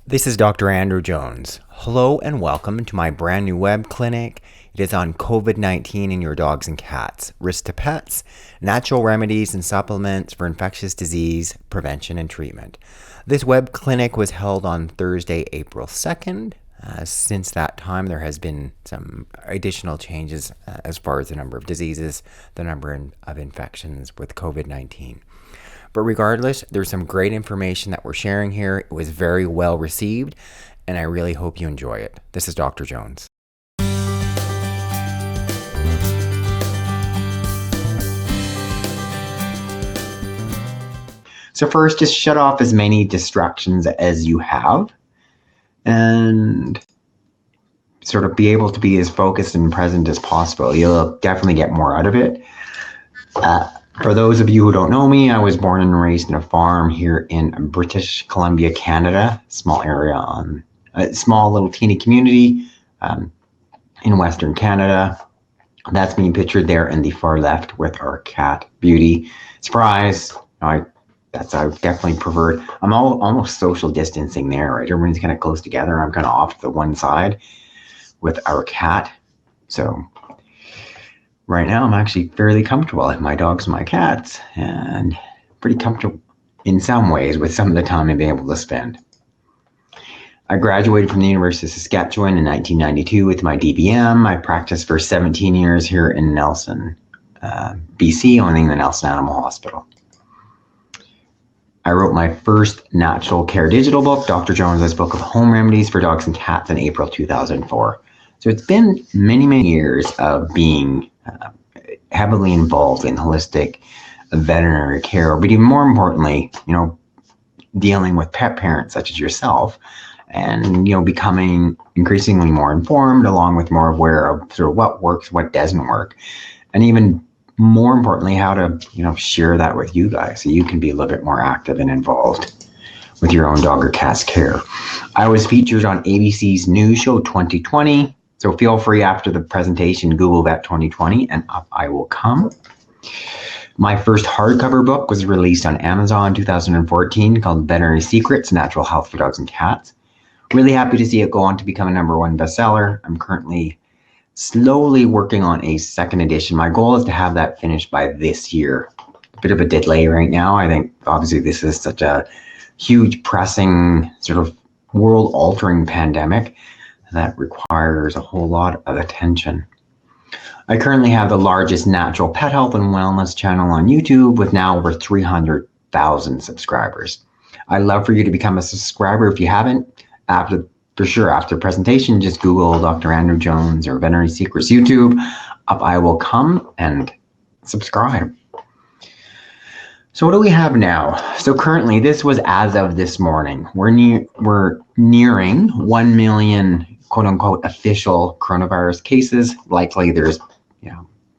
This is Dr. Andrew Jones. Hello and welcome to my brand new web clinic. It is on COVID-19 in your dogs and cats, risk to pets, natural remedies and supplements for infectious disease prevention and treatment. This web clinic was held on Thursday, April 2nd. Since that time, there has been some additional changes as far as the number of diseases, the number of infections with COVID-19. But regardless, there's some great information that we're sharing here. It was very well received, and I really hope you enjoy it. This is Dr. Jones. So first, just shut off as many distractions as you have and sort of be able to be as focused and present as possible. You'll definitely get more out of it. For those of you who don't know me, I was born and raised in a farm here in British Columbia, Canada, small area on a small little teeny community in Western Canada. That's me pictured there in the far left with our cat, Beauty. Surprise! I definitely preferred. I'm almost social distancing there, right? Everyone's kind of close together. I'm kind of off to the one side with our cat. So right now, I'm actually fairly comfortable with my dogs and my cats, and pretty comfortable in some ways with some of the time I've been able to spend. I graduated from the University of Saskatchewan in 1992 with my DBM. I practiced for 17 years here in Nelson, BC, owning the Nelson Animal Hospital. I wrote my first natural care digital book, Dr. Jones' Book of Home Remedies for Dogs and Cats, in April 2004. So it's been many, many years of being heavily involved in holistic veterinary care, but even more importantly, dealing with pet parents such as yourself, and becoming increasingly more informed, along with more aware of sort of what works, what doesn't work, and even more importantly, how to share that with you guys so you can be a little bit more active and involved with your own dog or cat's care. I was featured on ABC's News Show 2020. So feel free after the presentation, Google Vet 2020, and up I will come. My first hardcover book was released on Amazon in 2014 called Veterinary Secrets, Natural Health for Dogs and Cats. Really happy to see it go on to become a #1 bestseller. I'm currently slowly working on a second edition. My goal is to have that finished by this year. A bit of a delay right now. I think obviously this is such a huge, pressing, sort of world-altering pandemic that requires a whole lot of attention. I currently have the largest natural pet health and wellness channel on YouTube with now over 300,000 subscribers. I'd love for you to become a subscriber if you haven't. After the presentation, just Google Dr. Andrew Jones or Veterinary Secrets YouTube. Up I will come and subscribe. So what do we have now? So currently, this was as of this morning. We're nearing 1 million quote unquote official coronavirus cases. Likely there's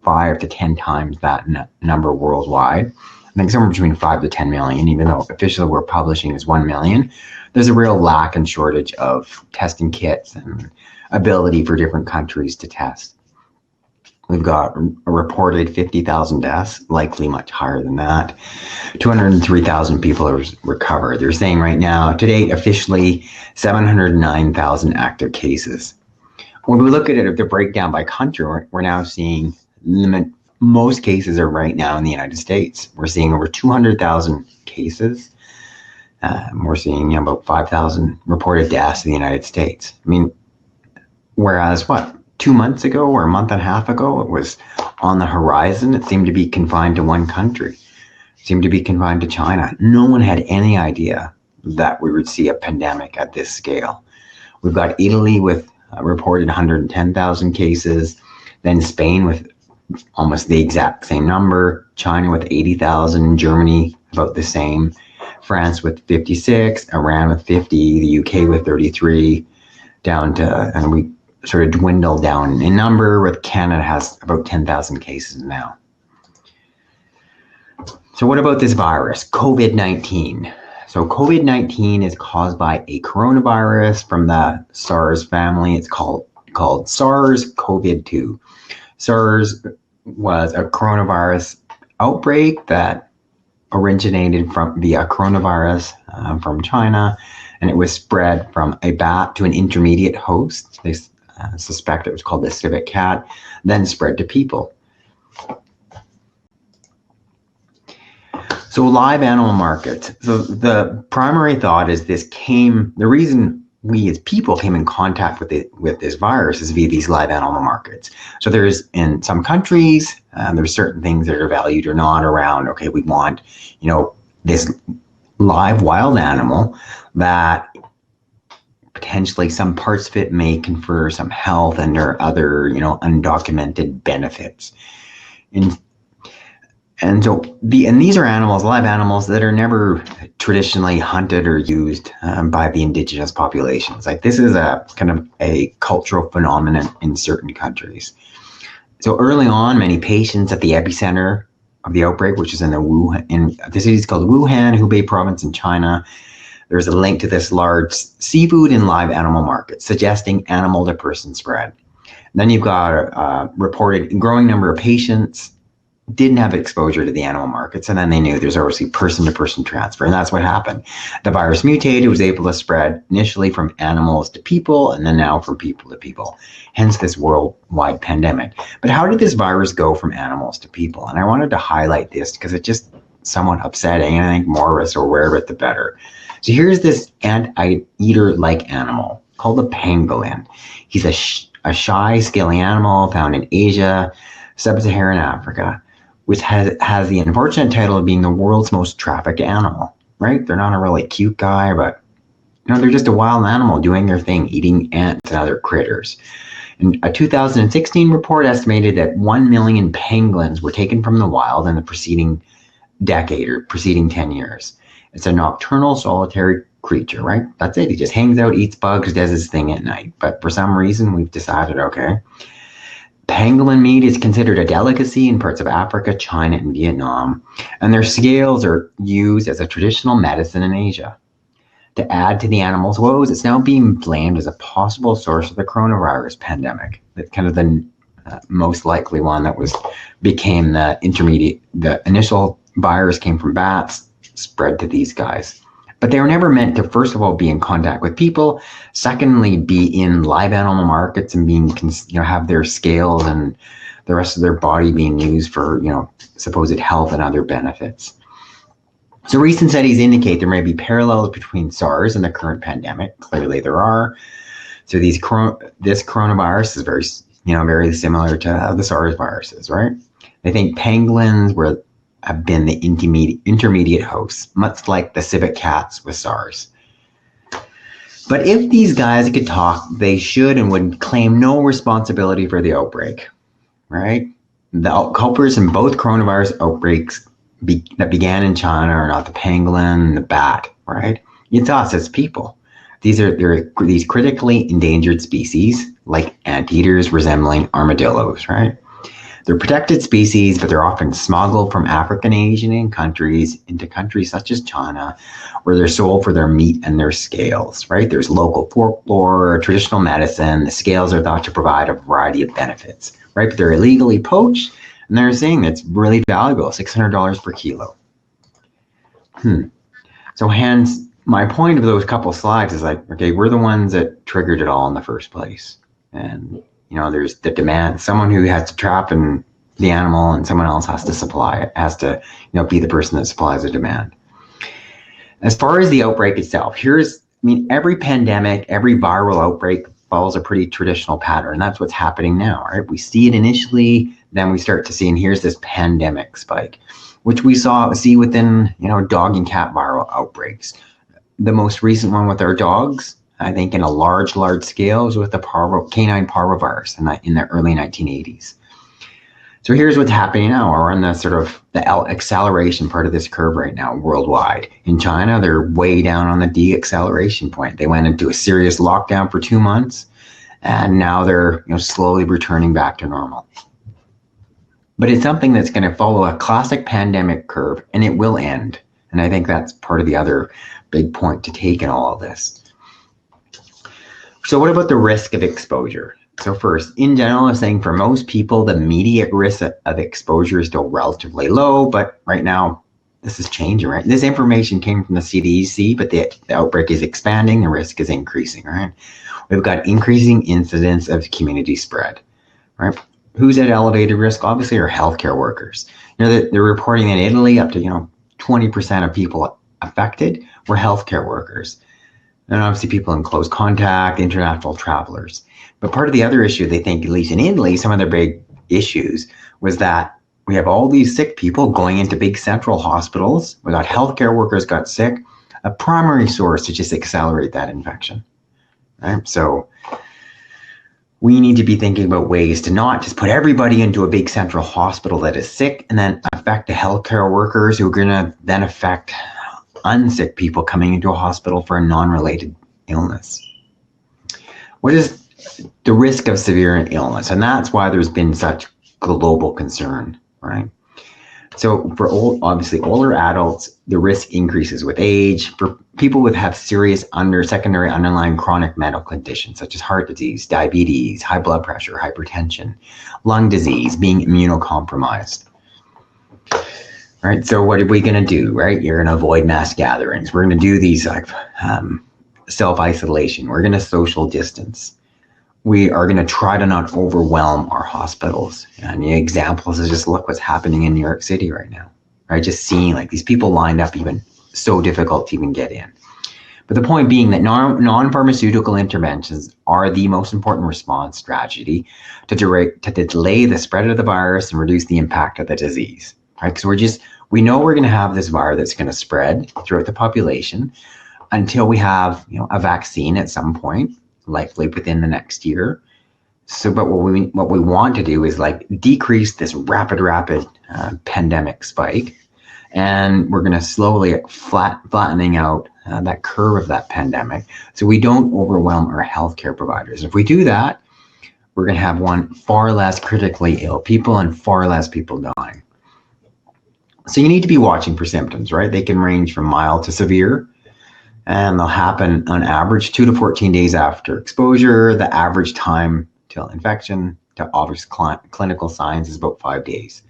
5 to 10 times that number worldwide. I think somewhere between 5 to 10 million, even though officially we're publishing is 1 million. There's a real lack and shortage of testing kits and ability for different countries to test. We've got a reported 50,000 deaths, likely much higher than that. 203,000 people are recovered. They're saying right now, to date, officially 709,000 active cases. When we look at it, the breakdown by country, we're now seeing most cases are right now in the United States. We're seeing over 200,000 cases. We're seeing about 5,000 reported deaths in the United States. I mean, whereas 2 months ago or a month and a half ago, it was on the horizon. It seemed to be confined to one country. It seemed to be confined to China. No one had any idea that we would see a pandemic at this scale. We've got Italy with reported 110,000 cases, then Spain with almost the exact same number, China with 80,000, Germany about the same, France with 56, Iran with 50, the UK with 33, down to, and we sort of dwindle down in number, with Canada has about 10,000 cases now. So what about this virus, COVID-19? So COVID-19 is caused by a coronavirus from the SARS family. It's called SARS-CoV-2. SARS was a coronavirus outbreak that originated from via coronavirus from China and it was spread from a bat to an intermediate host. They suspect it was called the civet cat, then spread to people. So live animal markets. So the primary thought is the reason we as people came in contact with this virus is via these live animal markets. So there's, in some countries, there's certain things that are valued or not around, okay, we want, this live wild animal that potentially some parts of it may confer some health and or other, undocumented benefits. And so these are animals, live animals that are never traditionally hunted or used by the indigenous populations. Like, this is a kind of a cultural phenomenon in certain countries. So early on, many patients at the epicenter of the outbreak, which is in the city is called Wuhan, Hubei province in China. There's a link to this large seafood and live animal market, suggesting animal to person spread. And then you've got a reported growing number of patients didn't have exposure to the animal markets, and then they knew there's obviously person-to-person transfer, and that's what happened. The virus mutated, was able to spread initially from animals to people, and then now from people to people, hence this worldwide pandemic. But how did this virus go from animals to people? And I wanted to highlight this because it's just somewhat upsetting, and I think more of us are aware of it, the better. So here's this anteater-like animal called the pangolin. He's a shy, scaly animal found in Asia, sub-Saharan Africa, which has the unfortunate title of being the world's most trafficked animal, right? They're not a really cute guy, but they're just a wild animal doing their thing, eating ants and other critters. And a 2016 report estimated that 1 million pangolins were taken from the wild in the preceding decade or preceding 10 years. It's a nocturnal, solitary creature, right? That's it. He just hangs out, eats bugs, does his thing at night. But for some reason, we've decided, okay, pangolin meat is considered a delicacy in parts of Africa, China, and Vietnam, and their scales are used as a traditional medicine in Asia. To add to the animal's woes, it's now being blamed as a possible source of the coronavirus pandemic. That's kind of the most likely one that became the initial virus came from bats, spread to these guys. But they were never meant to, first of all, be in contact with people. Secondly, be in live animal markets and have their scales and the rest of their body being used for, supposed health and other benefits. So recent studies indicate there may be parallels between SARS and the current pandemic. Clearly there are. So this coronavirus is very similar to the SARS viruses, right? I think pangolins have been the intermediate hosts, much like the civet cats with SARS. But if these guys could talk, they should and would claim no responsibility for the outbreak, right? The culprits in both coronavirus outbreaks that began in China are not the pangolin, the bat, right? It's us as people. They're these critically endangered species, like anteaters resembling armadillos, right? They're protected species, but they're often smuggled from African and Asian countries into countries such as China, where they're sold for their meat and their scales, right? There's local folklore, traditional medicine. The scales are thought to provide a variety of benefits, right? But they're illegally poached, and they're saying that's really valuable, $600 per kilo. So hence, my point of those couple slides is like, okay, we're the ones that triggered it all in the first place. And there's the demand, someone who has to trap the animal and someone else has to supply it, has to, be the person that supplies the demand. As far as the outbreak itself, every pandemic, every viral outbreak follows a pretty traditional pattern. That's what's happening now, right? We see it initially, then we start to see, and here's this pandemic spike, which we see within, dog and cat viral outbreaks. The most recent one with our dogs, I think in a large scale, was with the canine parvovirus in the early 1980s. So here's what's happening now. We're on the acceleration part of this curve right now worldwide. In China, they're way down on the de-acceleration point. They went into a serious lockdown for 2 months, and now they're slowly returning back to normal. But it's something that's going to follow a classic pandemic curve, and it will end. And I think that's part of the other big point to take in all of this. So what about the risk of exposure? So first, in general, I'm saying for most people, the immediate risk of exposure is still relatively low, but right now, this is changing, right? This information came from the CDC, but the outbreak is expanding, the risk is increasing, right? We've got increasing incidence of community spread, right? Who's at elevated risk? Obviously, are healthcare workers. They're reporting in Italy up to 20% of people affected were healthcare workers, and obviously people in close contact, international travelers. But part of the other issue they think, at least in Italy, some of their big issues was that we have all these sick people going into big central hospitals. We got healthcare workers got sick, a primary source to just accelerate that infection, right? So we need to be thinking about ways to not just put everybody into a big central hospital that is sick and then affect the healthcare workers who are going to then affect unsick people coming into a hospital for a non-related illness. What is the risk of severe illness? And that's why there's been such global concern, right? So for obviously older adults, the risk increases with age. For people who have serious secondary underlying chronic medical conditions such as heart disease, diabetes, high blood pressure, hypertension, lung disease, being immunocompromised. Right, so what are we going to do, right? You're going to avoid mass gatherings. We're going to do these like self-isolation. We're going to social distance. We are going to try to not overwhelm our hospitals. And the examples is just look what's happening in New York City right now, right? Just seeing like these people lined up, even so difficult to even get in. But the point being that non-pharmaceutical interventions are the most important response strategy to delay the spread of the virus and reduce the impact of the disease. Right, because we know we're going to have this virus that's going to spread throughout the population until we have a vaccine at some point, likely within the next year. So, but what we want to do is like decrease this rapid pandemic spike, and we're going to slowly flattening out that curve of that pandemic, so we don't overwhelm our healthcare providers. If we do that, we're going to have far less critically ill people and far less people dying. So you need to be watching for symptoms, right? They can range from mild to severe, and they'll happen on average 2 to 14 days after exposure. The average time till infection to obvious clinical signs is about 5 days.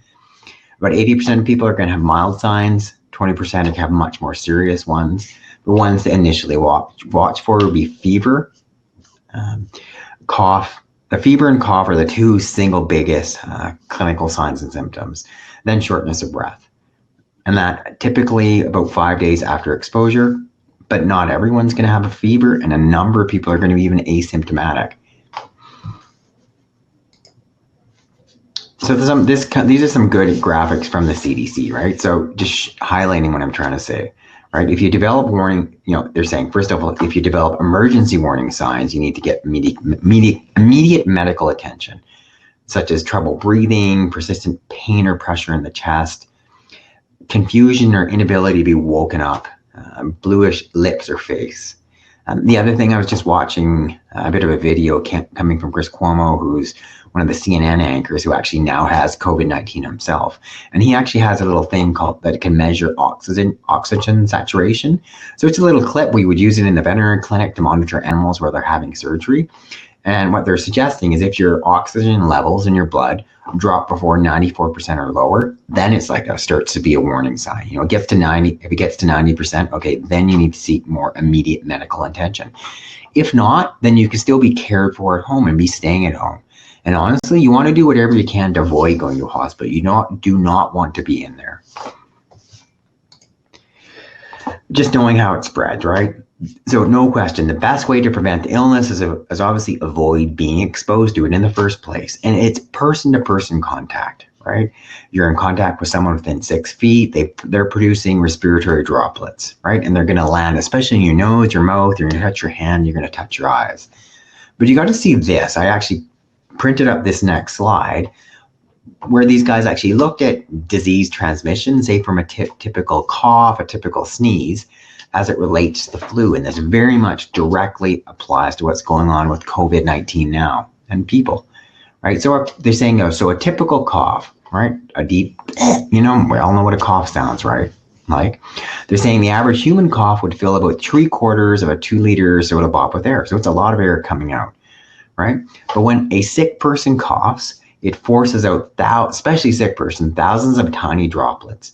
About 80% of people are going to have mild signs. 20% are have much more serious ones. The ones to initially watch for would be fever, cough. The fever and cough are the two single biggest clinical signs and symptoms. Then shortness of breath. And that typically about 5 days after exposure, but not everyone's going to have a fever, and a number of people are going to be even asymptomatic. So these are some good graphics from the CDC, right? So just highlighting what I'm trying to say, right? If you develop warning, they're saying, first of all, if you develop emergency warning signs, you need to get immediate medical attention, such as trouble breathing, persistent pain or pressure in the chest, confusion or inability to be woken up, bluish lips or face. The other thing, I was just watching a bit of a video coming from Chris Cuomo, who's one of the CNN anchors who actually now has COVID-19 himself. And he actually has a little thing that it can measure oxygen saturation. So it's a little clip. We would use it in the veterinary clinic to monitor animals where they're having surgery. And what they're suggesting is if your oxygen levels in your blood drop before 94% or lower, then it's like starts to be a warning sign. It gets to 90. If it gets to 90%, okay, then you need to seek more immediate medical attention. If not, then you can still be cared for at home and be staying at home. And honestly, you want to do whatever you can to avoid going to a hospital. You do not want to be in there. Just knowing how it spreads, right? So no question, the best way to prevent the illness is obviously avoid being exposed to it in the first place. And it's person-to-person contact, right? You're in contact with someone within 6 feet, they're producing respiratory droplets, right? And they're going to land, especially in your nose, your mouth, you're going to touch your hand, you're going to touch your eyes. But you got to see this. I actually printed up this next slide where these guys actually looked at disease transmission, say from a typical cough, a typical sneeze, as it relates to the flu. And this very much directly applies to what's going on with COVID-19 now and people, right? So they're saying, so a typical cough, right? A deep, we all know what a cough sounds, right? Like they're saying the average human cough would fill about 3/4 of a 2-liter soda pop with air. So it's a lot of air coming out, right? But when a sick person coughs, it forces out, especially sick person, thousands of tiny droplets.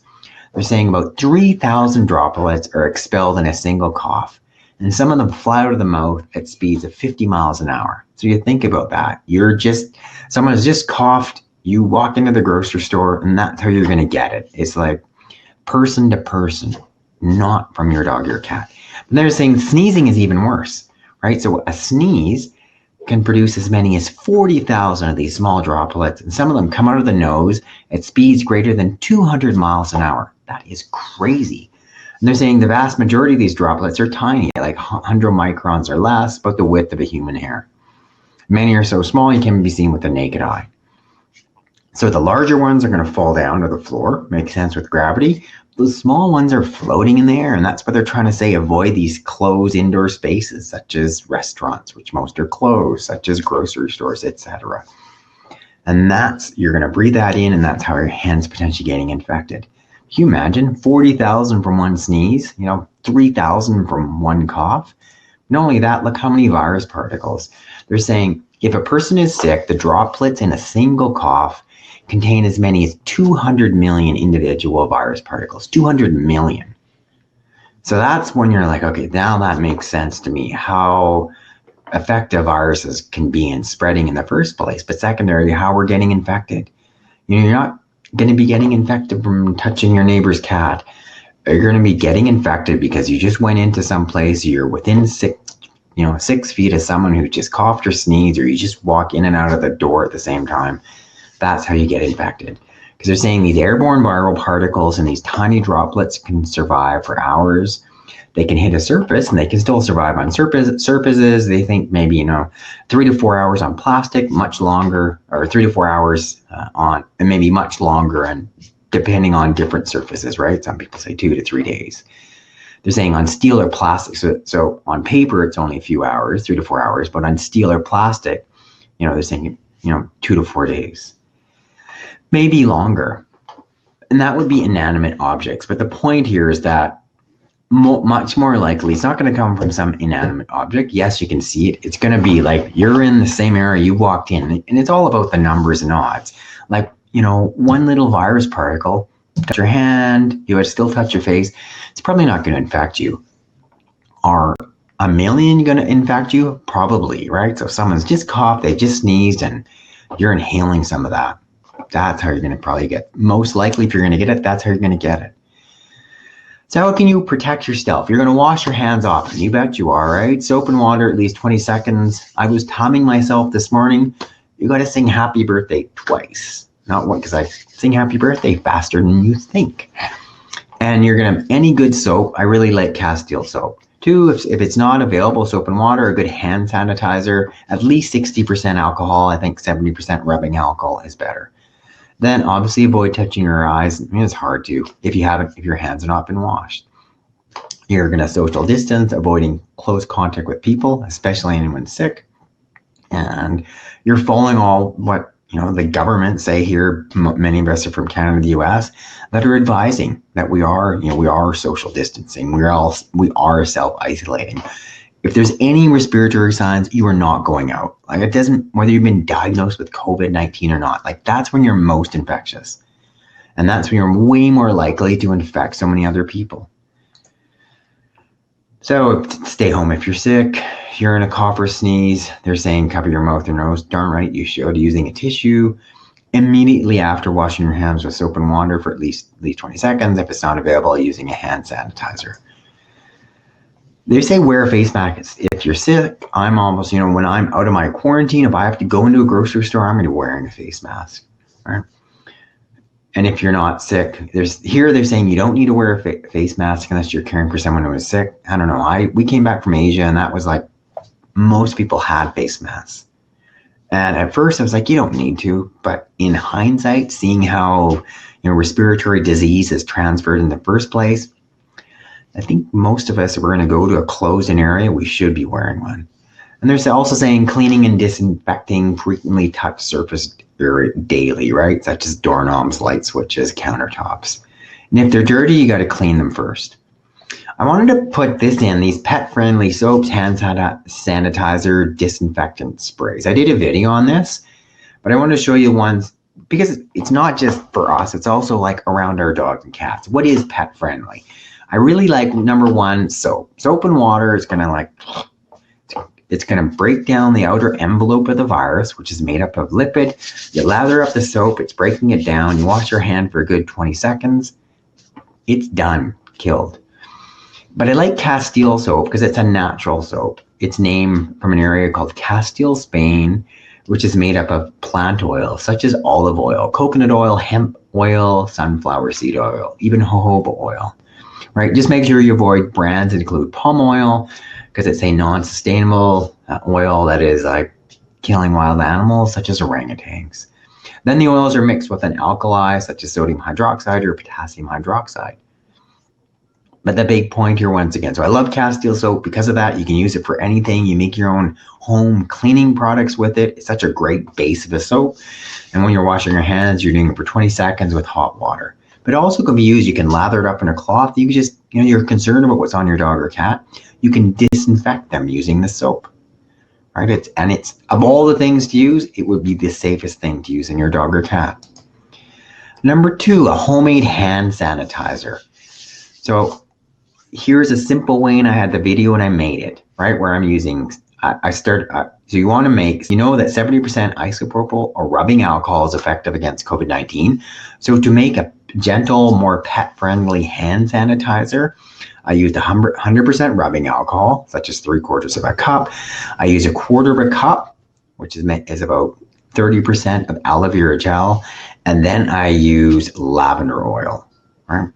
They're saying about 3,000 droplets are expelled in a single cough, and some of them fly out of the mouth at speeds of 50 miles an hour. So you think about that. Someone has just coughed, you walk into the grocery store, and that's how you're going to get it. It's like person to person, not from your dog or cat. But they're saying sneezing is even worse, right? So a sneeze can produce as many as 40,000 of these small droplets, and some of them come out of the nose at speeds greater than 200 miles an hour. That is crazy. And they're saying the vast majority of these droplets are tiny, like 100 microns or less, about the width of a human hair. Many are so small you can't be seen with the naked eye. So the larger ones are going to fall down to the floor, makes sense with gravity. The small ones are floating in the air, and that's what they're trying to say. Avoid these closed indoor spaces, such as restaurants, which most are closed, such as grocery stores, etc. And you're going to breathe that in, and that's how your hands potentially getting infected. Can you imagine 40,000 from one sneeze, 3,000 from one cough? Not only that, look how many virus particles. They're saying if a person is sick, the droplets in a single cough contain as many as 200 million individual virus particles. 200 million. So that's when you're like, okay, now that makes sense to me, how effective viruses can be in spreading in the first place, but secondarily, how we're getting infected. You're not going to be getting infected from touching your neighbor's cat. You're going to be getting infected because you just went into some place, you're within 6 feet of someone who just coughed or sneezed, or you just walk in and out of the door at the same time. That's how you get infected. Because they're saying these airborne viral particles and these tiny droplets can survive for hours. They can hit a surface and they can still survive on surfaces. They think maybe, 3 to 4 hours on plastic, much longer, or 3 to 4 hours on, and maybe much longer, and depending on different surfaces, right? Some people say 2 to 3 days. They're saying on steel or plastic. So on paper, it's only a few hours, 3 to 4 hours, but on steel or plastic, they're saying, 2 to 4 days. Maybe longer. And that would be inanimate objects. But the point here is that much more likely, it's not going to come from some inanimate object. Yes, you can see it. It's going to be like you're in the same area you walked in. And it's all about the numbers and odds. Like, one little virus particle, touch your hand, you would still touch your face. It's probably not going to infect you. Are a million going to infect you? Probably, right? So if someone's just coughed, they just sneezed, and you're inhaling some of that. That's how you're going to probably get, most likely if you're going to get it, that's how you're going to get it. So how can you protect yourself? You're going to wash your hands often. You bet you are, right? Soap and water at least 20 seconds. I was timing myself this morning. You got to sing happy birthday twice. Not one, because I sing happy birthday faster than you think. And you're going to, any good soap, I really like Castile soap. 2, if it's not available, soap and water, a good hand sanitizer, at least 60% alcohol. I think 70% rubbing alcohol is better. Then obviously avoid touching your eyes. It's hard to if your hands have not been washed. You're going to social distance, avoiding close contact with people, especially anyone sick. And you're following all what the government say here. Many of us are from Canada, the US, that are advising that we are social distancing. We are self-isolating. If there's any respiratory signs, you are not going out. Like, it doesn't, whether you've been diagnosed with COVID-19 or not, like, that's when you're most infectious. And that's when you're way more likely to infect so many other people. So stay home if you're sick. If you're in a cough or sneeze, they're saying cover your mouth or nose. Darn right you should, using a tissue. Immediately after washing your hands with soap and water for at least 20 seconds. If it's not available, using a hand sanitizer. They say wear a face mask if you're sick. I'm almost, when I'm out of my quarantine, if I have to go into a grocery store, I'm going to be wearing a face mask. Right? And if you're not sick, they're saying you don't need to wear a face mask unless you're caring for someone who is sick. I don't know. We came back from Asia, and that was like most people had face masks. And at first I was like, you don't need to. But in hindsight, seeing how respiratory disease is transferred in the first place, I think most of us, if we're going to go to a closed-in area, we should be wearing one. And they're also saying cleaning and disinfecting frequently touched surface daily, right? Such as doorknobs, light switches, countertops. And if they're dirty, you got to clean them first. I wanted to put this in, these pet-friendly soaps, hand sanitizer, disinfectant sprays. I did a video on this, but I wanted to show you ones because it's not just for us, it's also like around our dogs and cats. What is pet friendly? I really like, number one, soap. Soap and water is gonna it's gonna break down the outer envelope of the virus, which is made up of lipid. You lather up the soap, it's breaking it down. You wash your hand for a good 20 seconds. It's done, killed. But I like Castile soap because it's a natural soap. It's named from an area called Castile, Spain, which is made up of plant oil, such as olive oil, coconut oil, hemp oil, sunflower seed oil, even jojoba oil, right? Just make sure you avoid brands that include palm oil because it's a non-sustainable oil that is like killing wild animals, such as orangutans. Then the oils are mixed with an alkali, such as sodium hydroxide or potassium hydroxide. But the big point here, once again, so I love Castile soap because of that. You can use it for anything. You make your own home cleaning products with it. It's such a great base of a soap. And when you're washing your hands, you're doing it for 20 seconds with hot water. But it also can be used, you can lather it up in a cloth. You can just, you're concerned about what's on your dog or cat. You can disinfect them using the soap, right? It's of all the things to use, it would be the safest thing to use in your dog or cat. Number 2, a homemade hand sanitizer. So here's a simple way, and I had the video and I made it, right? Where I'm using, so you want to make, you know that 70% isopropyl or rubbing alcohol is effective against COVID-19. So to make a gentle, more pet-friendly hand sanitizer, I used 100% rubbing alcohol, such as 3/4 of a cup. I use 1/4 of a cup, which is about 30% of aloe vera gel. And then I use lavender oil, right?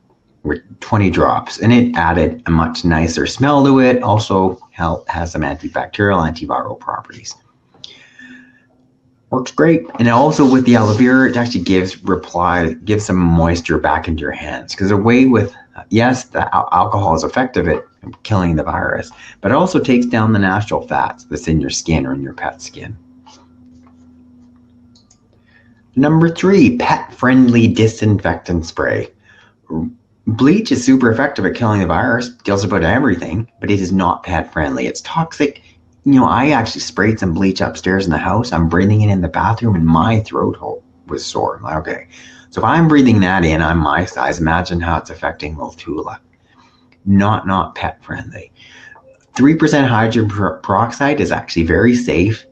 With 20 drops, and it added a much nicer smell to it. Also has some antibacterial, antiviral properties. Works great. And also with the aloe vera, it actually gives some moisture back into your hands. Because the way with, yes, the alcohol is effective at killing the virus, but it also takes down the natural fats that's in your skin or in your pet's skin. Number 3, pet-friendly disinfectant spray. Bleach is super effective at killing the virus, kills about everything, but it is not pet friendly. It's toxic. I actually sprayed some bleach upstairs in the house. I'm breathing it in the bathroom and my throat hole was sore. I'm like, okay, so if I'm breathing that in, I'm my size, imagine how it's affecting little Tula. Not pet friendly. 3% hydrogen peroxide is actually very safe,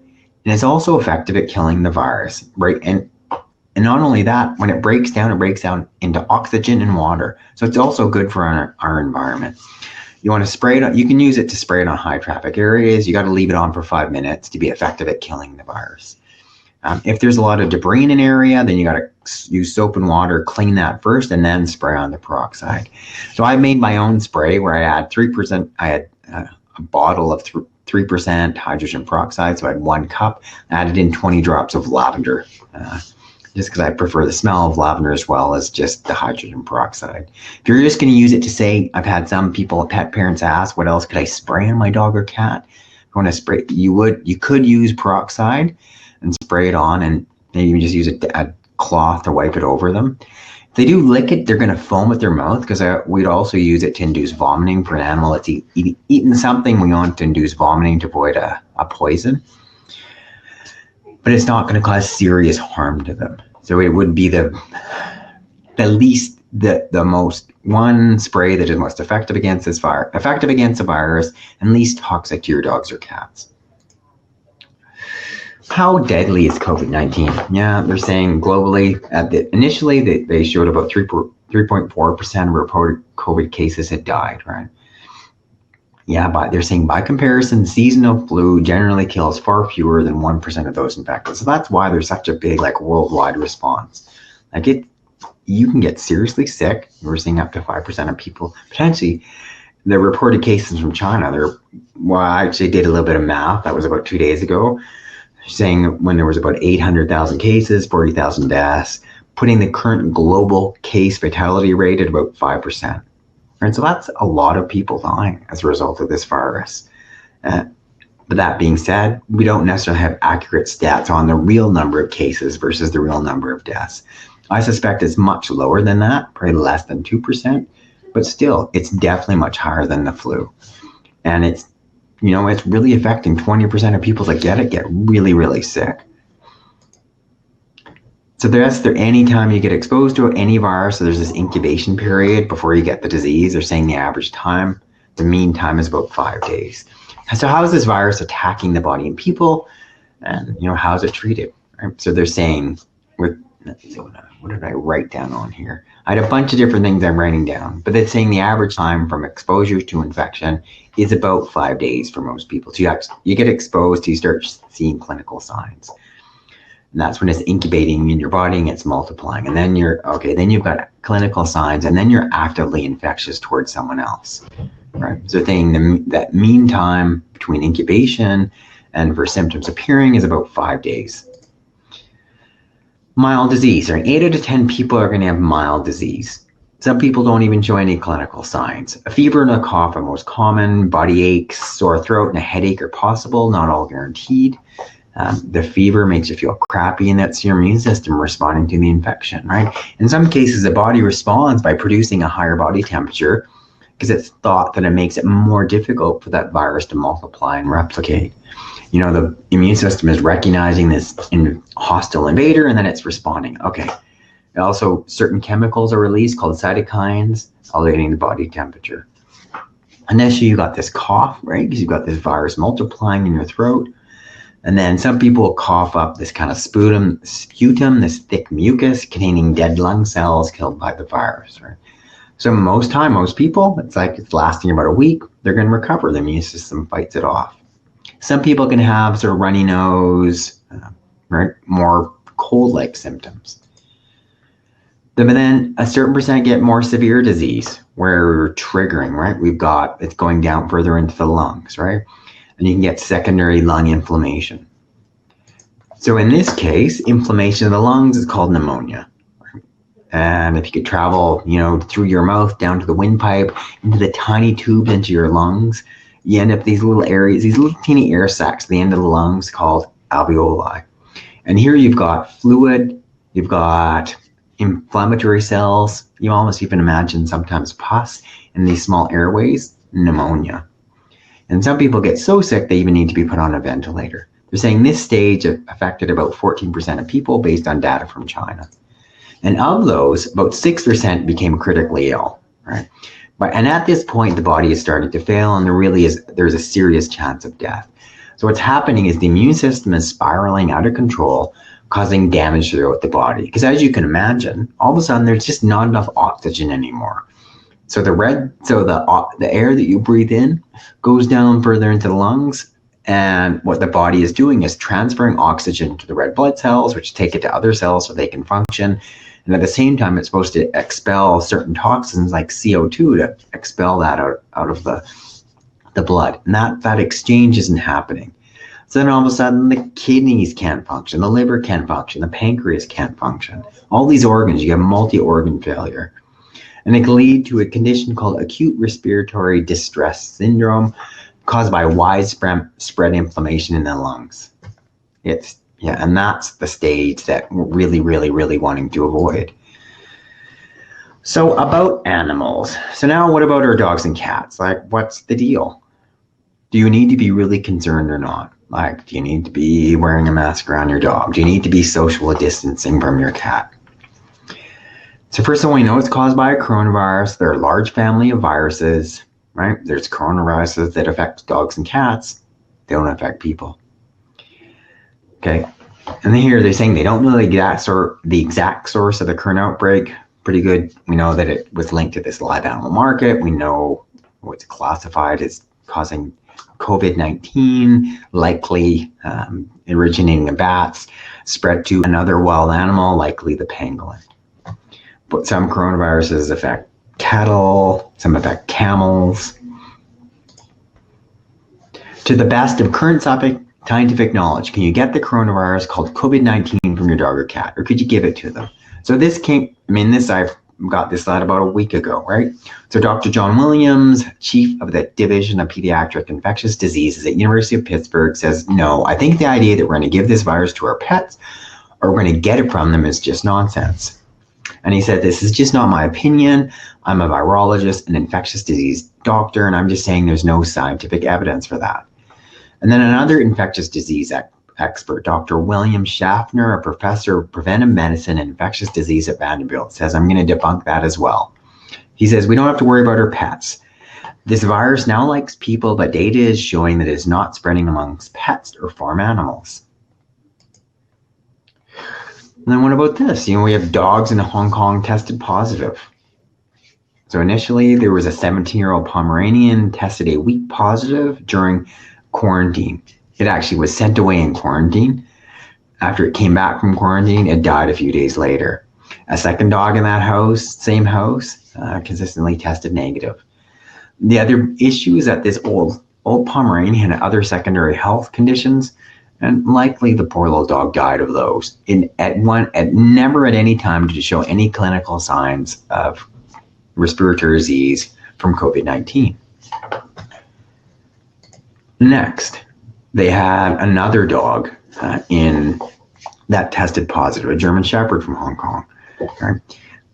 and it's also effective at killing the virus, right? And not only that, when it breaks down into oxygen and water. So it's also good for our environment. You want to spray it, you can use it to spray it on high traffic areas. You got to leave it on for 5 minutes to be effective at killing the virus. If there's a lot of debris in an area, then you got to use soap and water, clean that first, and then spray on the peroxide. So I made my own spray where I had 3%, I had a bottle of 3% hydrogen peroxide. So I had 1 cup, added in 20 drops of lavender, just because I prefer the smell of lavender as well as just the hydrogen peroxide. If you're just going to use it to say, I've had some pet parents ask, what else could I spray on my dog or cat? If you want to spray, you could use peroxide and spray it on, and maybe you just use a cloth to wipe it over them. If they do lick it, they're going to foam at their mouth, because we'd also use it to induce vomiting for an animal that's eaten something. We want to induce vomiting to avoid a poison. But it's not going to cause serious harm to them. So it would be the most one spray that is most effective against the virus, and least toxic to your dogs or cats. How deadly is COVID-19? Yeah, they're saying globally, initially they showed about 3.4% of reported COVID cases had died, right? Yeah, but they're saying by comparison, seasonal flu generally kills far fewer than 1% of those infected. So that's why there's such a big worldwide response. You can get seriously sick. We're seeing up to 5% of people potentially. The reported cases from China. I actually did a little bit of math. That was about 2 days ago, saying when there was about 800,000 cases, 40,000 deaths, putting the current global case fatality rate at about 5%. Right, so that's a lot of people dying as a result of this virus. But that being said, we don't necessarily have accurate stats on the real number of cases versus the real number of deaths. I suspect it's much lower than that, probably less than 2%, but still, it's definitely much higher than the flu. And it's really affecting 20% of people that get really, really sick. So that's there anytime you get exposed to any virus, so there's this incubation period before you get the disease. They're saying the average time, the mean time is about 5 days. So how is this virus attacking the body in people? And how is it treated? Right? So they're saying, what did I write down on here? I had a bunch of different things I'm writing down, but they're saying the average time from exposure to infection is about 5 days for most people. So you get exposed, you start seeing clinical signs. And that's when it's incubating in your body and it's multiplying. And then then you've got clinical signs, and then you're actively infectious towards someone else, right? So that mean time between incubation and for symptoms appearing is about 5 days. Mild disease, right? 8 out of 10 people are going to have mild disease. Some people don't even show any clinical signs. A fever and a cough are most common. Body aches, sore throat, and a headache are possible, not all guaranteed. The fever makes you feel crappy, and that's your immune system responding to the infection, right? In some cases, the body responds by producing a higher body temperature because it's thought that it makes it more difficult for that virus to multiply and replicate. The immune system is recognizing this hostile invader, and then it's responding. Okay. Also, certain chemicals are released called cytokines, elevating the body temperature. Initially, you got this cough, right? Because you've got this virus multiplying in your throat. And then some people will cough up this kind of sputum, this thick mucus containing dead lung cells killed by the virus, right? So most people, it's lasting about a week. They're going to recover. The immune system fights it off. Some people can have sort of runny nose, right? More cold-like symptoms. But then a certain percent get more severe disease where we're triggering, right? It's going down further into the lungs, right? And you can get secondary lung inflammation. So in this case, inflammation of the lungs is called pneumonia. And if you could travel, through your mouth down to the windpipe, into the tiny tubes into your lungs, you end up these little areas, these little teeny air sacs at the end of the lungs called alveoli. And here you've got fluid, you've got inflammatory cells, you almost even imagine sometimes pus in these small airways, pneumonia. And some people get so sick they even need to be put on a ventilator. They're saying this stage affected about 14% of people based on data from China. And of those, about 6% became critically ill, right? And at this point, the body is starting to fail, and there's a serious chance of death. So what's happening is the immune system is spiraling out of control, causing damage throughout the body. Because as you can imagine, all of a sudden there's just not enough oxygen anymore. So the air that you breathe in goes down further into the lungs, and what the body is doing is transferring oxygen to the red blood cells, which take it to other cells so they can function. And at the same time, it's supposed to expel certain toxins like CO2 to expel that out of the blood. And that exchange isn't happening. So then all of a sudden, the kidneys can't function, the liver can't function, the pancreas can't function. All these organs, you have multi-organ failure. And it can lead to a condition called acute respiratory distress syndrome caused by widespread inflammation in the lungs. And that's the stage that we're really, really, really wanting to avoid. So about animals. So now what about our dogs and cats? What's the deal? Do you need to be really concerned or not? Do you need to be wearing a mask around your dog? Do you need to be social distancing from your cat? So first of all, we know it's caused by a coronavirus. There are a large family of viruses, right? There's coronaviruses that affect dogs and cats. They don't affect people. Okay. And then here they're saying they don't know the exact source of the current outbreak. Pretty good. We know that it was linked to this live animal market. We know what's classified as causing Covid-19, likely originating in bats, spread to another wild animal, likely the pangolin. But some coronaviruses affect cattle, some affect camels. To the best of current scientific knowledge, can you get the coronavirus called Covid-19 from your dog or cat, or could you give it to them? So I've got this out about a week ago, right? So Dr. John Williams, chief of the Division of Pediatric Infectious Diseases at University of Pittsburgh, says, no, I think the idea that we're going to give this virus to our pets or we're going to get it from them is just nonsense. And he said, this is just not my opinion. I'm a virologist, an infectious disease doctor, and I'm just saying there's no scientific evidence for that. And then another infectious disease expert, Dr. William Schaffner, a professor of preventive medicine and infectious disease at Vanderbilt, says, I'm going to debunk that as well. He says, we don't have to worry about our pets. This virus now likes people, but data is showing that it is not spreading amongst pets or farm animals. And then what about this? We have dogs in Hong Kong tested positive. So initially, there was a 17-year-old Pomeranian tested a week positive during quarantine. It actually was sent away in quarantine. After it came back from quarantine, it died a few days later. A second dog in that house, same house, consistently tested negative. The other issue is that this old Pomeranian had other secondary health conditions, and likely the poor little dog died of those. Never at any time did it show any clinical signs of respiratory disease from COVID-19. Next, they had another dog in that tested positive, a German Shepherd from Hong Kong. Right?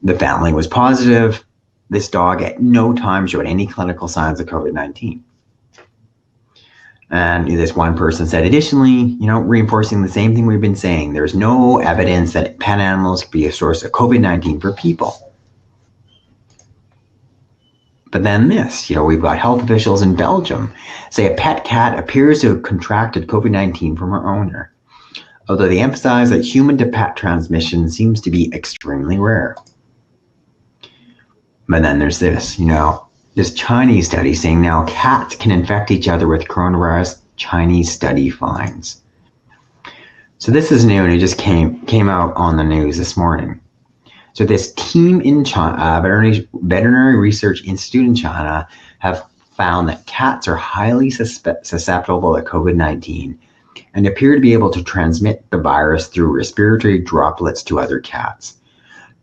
The family was positive. This dog at no time showed any clinical signs of COVID-19. And this one person said, additionally, reinforcing the same thing we've been saying, there's no evidence that pet animals could be a source of COVID-19 for people. But then this, we've got health officials in Belgium say a pet cat appears to have contracted COVID-19 from her owner, although they emphasize that human to pet transmission seems to be extremely rare. But then there's this, this Chinese study saying now cats can infect each other with coronavirus. Chinese study finds. So this is new, and it just came out on the news this morning. So this team in China, Veterinary Research Institute in China, have found that cats are highly susceptible to COVID-19 and appear to be able to transmit the virus through respiratory droplets to other cats.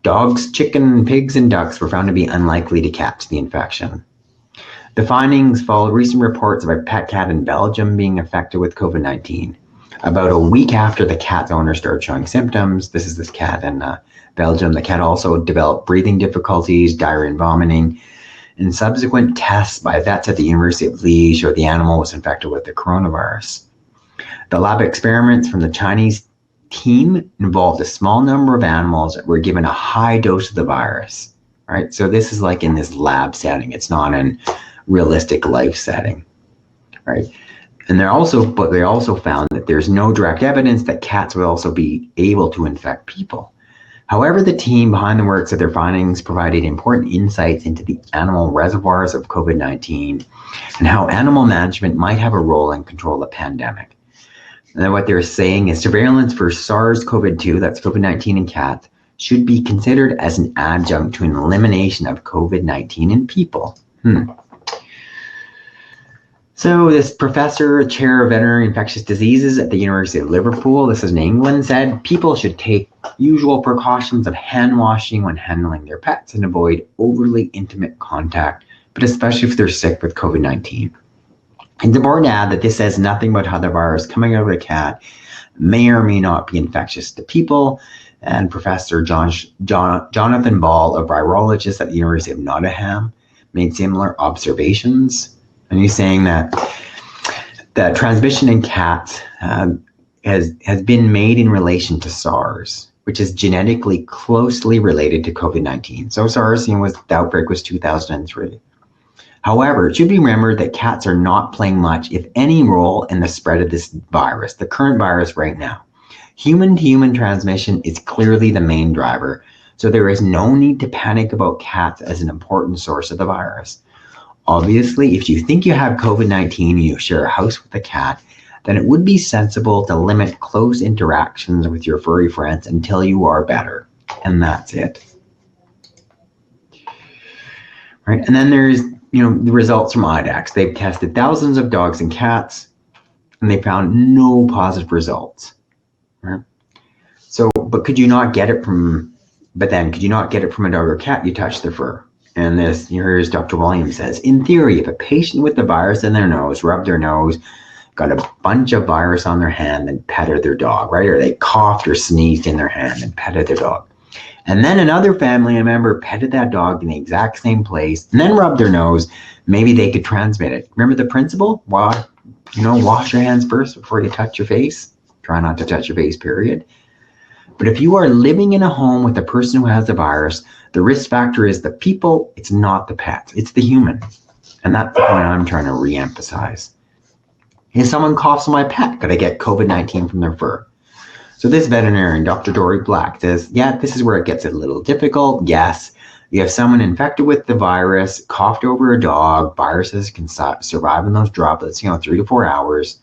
Dogs, chicken, pigs, and ducks were found to be unlikely to catch the infection. The findings followed recent reports of a pet cat in Belgium being infected with COVID-19. About a week after the cat's owner started showing symptoms, this is this cat in Belgium, the cat also developed breathing difficulties, diarrhea and vomiting. And subsequent tests by vets at the University of Liège showed the animal was infected with the coronavirus. The lab experiments from the Chinese team involved a small number of animals that were given a high dose of the virus. Right? So this is like in this lab setting. It's not in realistic life setting. Right? And they also found that there's no direct evidence that cats would also be able to infect people. However, the team behind the work said their findings provided important insights into the animal reservoirs of COVID-19 and how animal management might have a role in control of the pandemic. And then what they're saying is surveillance for SARS-CoV-2, that's COVID-19 in cats, should be considered as an adjunct to an elimination of COVID-19 in people. So this professor, chair of veterinary infectious diseases at the University of Liverpool, this is in England, said people should take usual precautions of hand washing when handling their pets and avoid overly intimate contact, but especially if they're sick with COVID-19. It's important to add that this says nothing about how the virus coming out of a cat may or may not be infectious to people. And Professor Jonathan Ball, a virologist at the University of Nottingham, made similar observations. And he's saying that transmission in cats has been made in relation to SARS, which is genetically closely related to COVID-19. So SARS, the outbreak was 2003. However, it should be remembered that cats are not playing much, if any, role in the spread of this virus, the current virus right now. Human-to-human transmission is clearly the main driver, so there is no need to panic about cats as an important source of the virus. Obviously, if you think you have COVID-19 and you share a house with a cat, then it would be sensible to limit close interactions with your furry friends until you are better. And that's it. Right? And then there's the results from IDEXX. They've tested thousands of dogs and cats, and they found no positive results. Right? So, could you not get it from a dog or cat you touch their fur? And here's Dr. Williams says, in theory, if a patient with the virus in their nose rubbed their nose, got a bunch of virus on their hand, and petted their dog, right? Or they coughed or sneezed in their hand and petted their dog. And then another family member petted that dog in the exact same place and then rubbed their nose, maybe they could transmit it. Remember the principle? Wash your hands first before you touch your face. Try not to touch your face, period. But if you are living in a home with a person who has the virus, the risk factor is the people, it's not the pets, it's the human. And that's the point I'm trying to re-emphasize. If someone coughs on my pet, could I get COVID-19 from their fur? So this veterinarian, Dr. Dory Black, says, yeah, this is where it gets a little difficult. Yes, you have someone infected with the virus, coughed over a dog, viruses can survive in those droplets, 3 to 4 hours.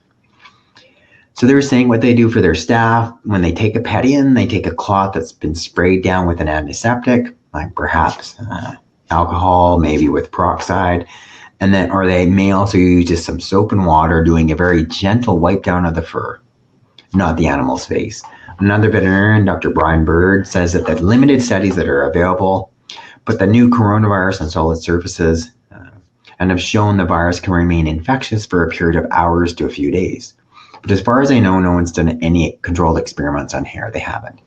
So they're saying what they do for their staff, when they take a pet in, they take a cloth that's been sprayed down with an antiseptic, like perhaps alcohol, maybe with peroxide, and then, or they may also use just some soap and water, doing a very gentle wipe down of the fur, not the animal's face. Another veterinarian, Dr. Brian Bird, says that the limited studies that are available put the new coronavirus on solid surfaces and have shown the virus can remain infectious for a period of hours to a few days. But as far as I know, no one's done any controlled experiments on hair. They haven't.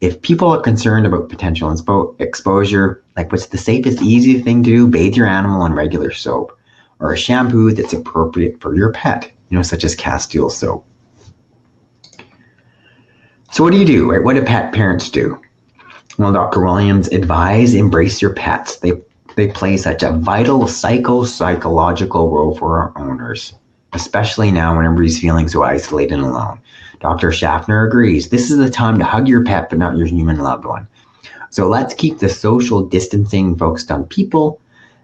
If people are concerned about potential exposure, like what's the safest, easiest thing to do? Bathe your animal in regular soap or a shampoo that's appropriate for your pet, such as Castile soap. So what do you do, right? What do pet parents do? Well, Dr. Williams advised embrace your pets. They play such a vital psychological role for our owners, especially now when everybody's feeling so isolated and alone. Dr. Schaffner agrees. This is the time to hug your pet, but not your human loved one. So let's keep the social distancing focused on people.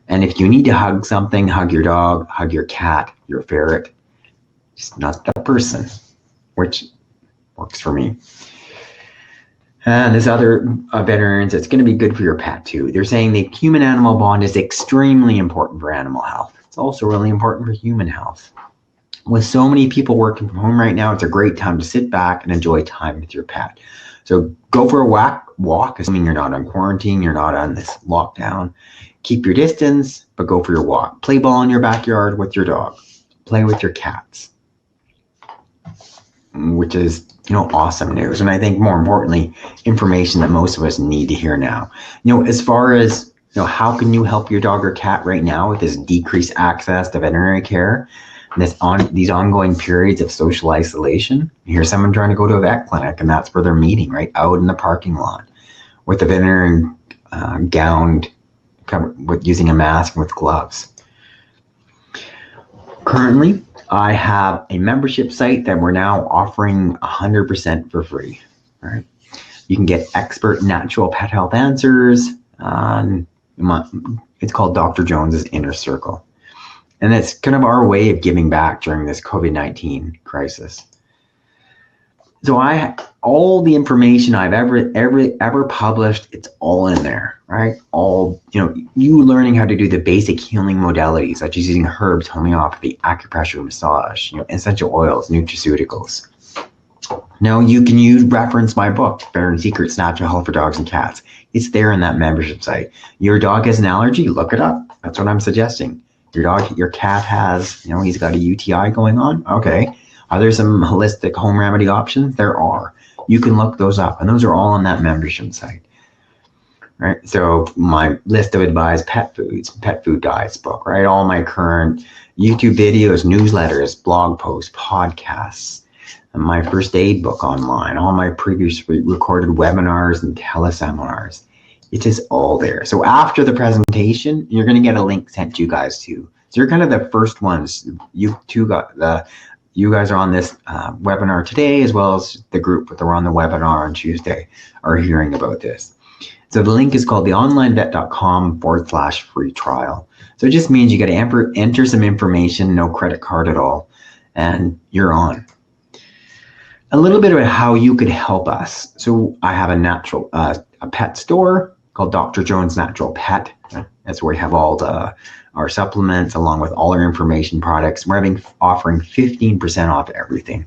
And if you need to hug something, hug your dog, hug your cat, your ferret, just not the person, which works for me. And there's other veterinarians, it's going to be good for your pet too. They're saying the human-animal bond is extremely important for animal health. It's also really important for human health. With so many people working from home right now, it's a great time to sit back and enjoy time with your pet. So go for a walk, assuming you're not on quarantine, you're not on this lockdown. Keep your distance, but go for your walk. Play ball in your backyard with your dog. Play with your cats, which is, awesome news. And I think more importantly, information that most of us need to hear now. As far as, how can you help your dog or cat right now with this decreased access to veterinary care? These ongoing periods of social isolation. Here's someone trying to go to a vet clinic, and that's where they're meeting, right out in the parking lot, with the veterinarian gowned, with using a mask and with gloves. Currently, I have a membership site that we're now offering 100% for free. All right, you can get expert natural pet health answers. It's called Dr. Jones's Inner Circle. And it's kind of our way of giving back during this COVID-19 crisis. So all the information I've ever published, it's all in there, right? All, you learning how to do the basic healing modalities, such as using herbs, homeopathy, acupressure, massage, essential oils, nutraceuticals. Now you can reference my book, Veterinary Secrets, Natural Health for Dogs and Cats. It's there in that membership site. Your dog has an allergy, look it up. That's what I'm suggesting. Your cat has, he's got a UTI going on. Okay. Are there some holistic home remedy options? There are. You can look those up, and those are all on that membership site. Right. So my list of advised pet food diets book, right? All my current YouTube videos, newsletters, blog posts, podcasts, and my first aid book online, all my previous recorded webinars and teleseminars. It is all there. So after the presentation, you're going to get a link sent to you guys too. So you're kind of the first ones. You guys are on this webinar today, as well as the group that were on the webinar on Tuesday are hearing about this. So the link is called theonlinevet.com/free trial. So it just means you got to enter some information, no credit card at all, and you're on. A little bit about how you could help us. So I have a pet store called Dr. Jones Natural Pet. That's where we have all our supplements along with all our information products. We're offering 15% off everything.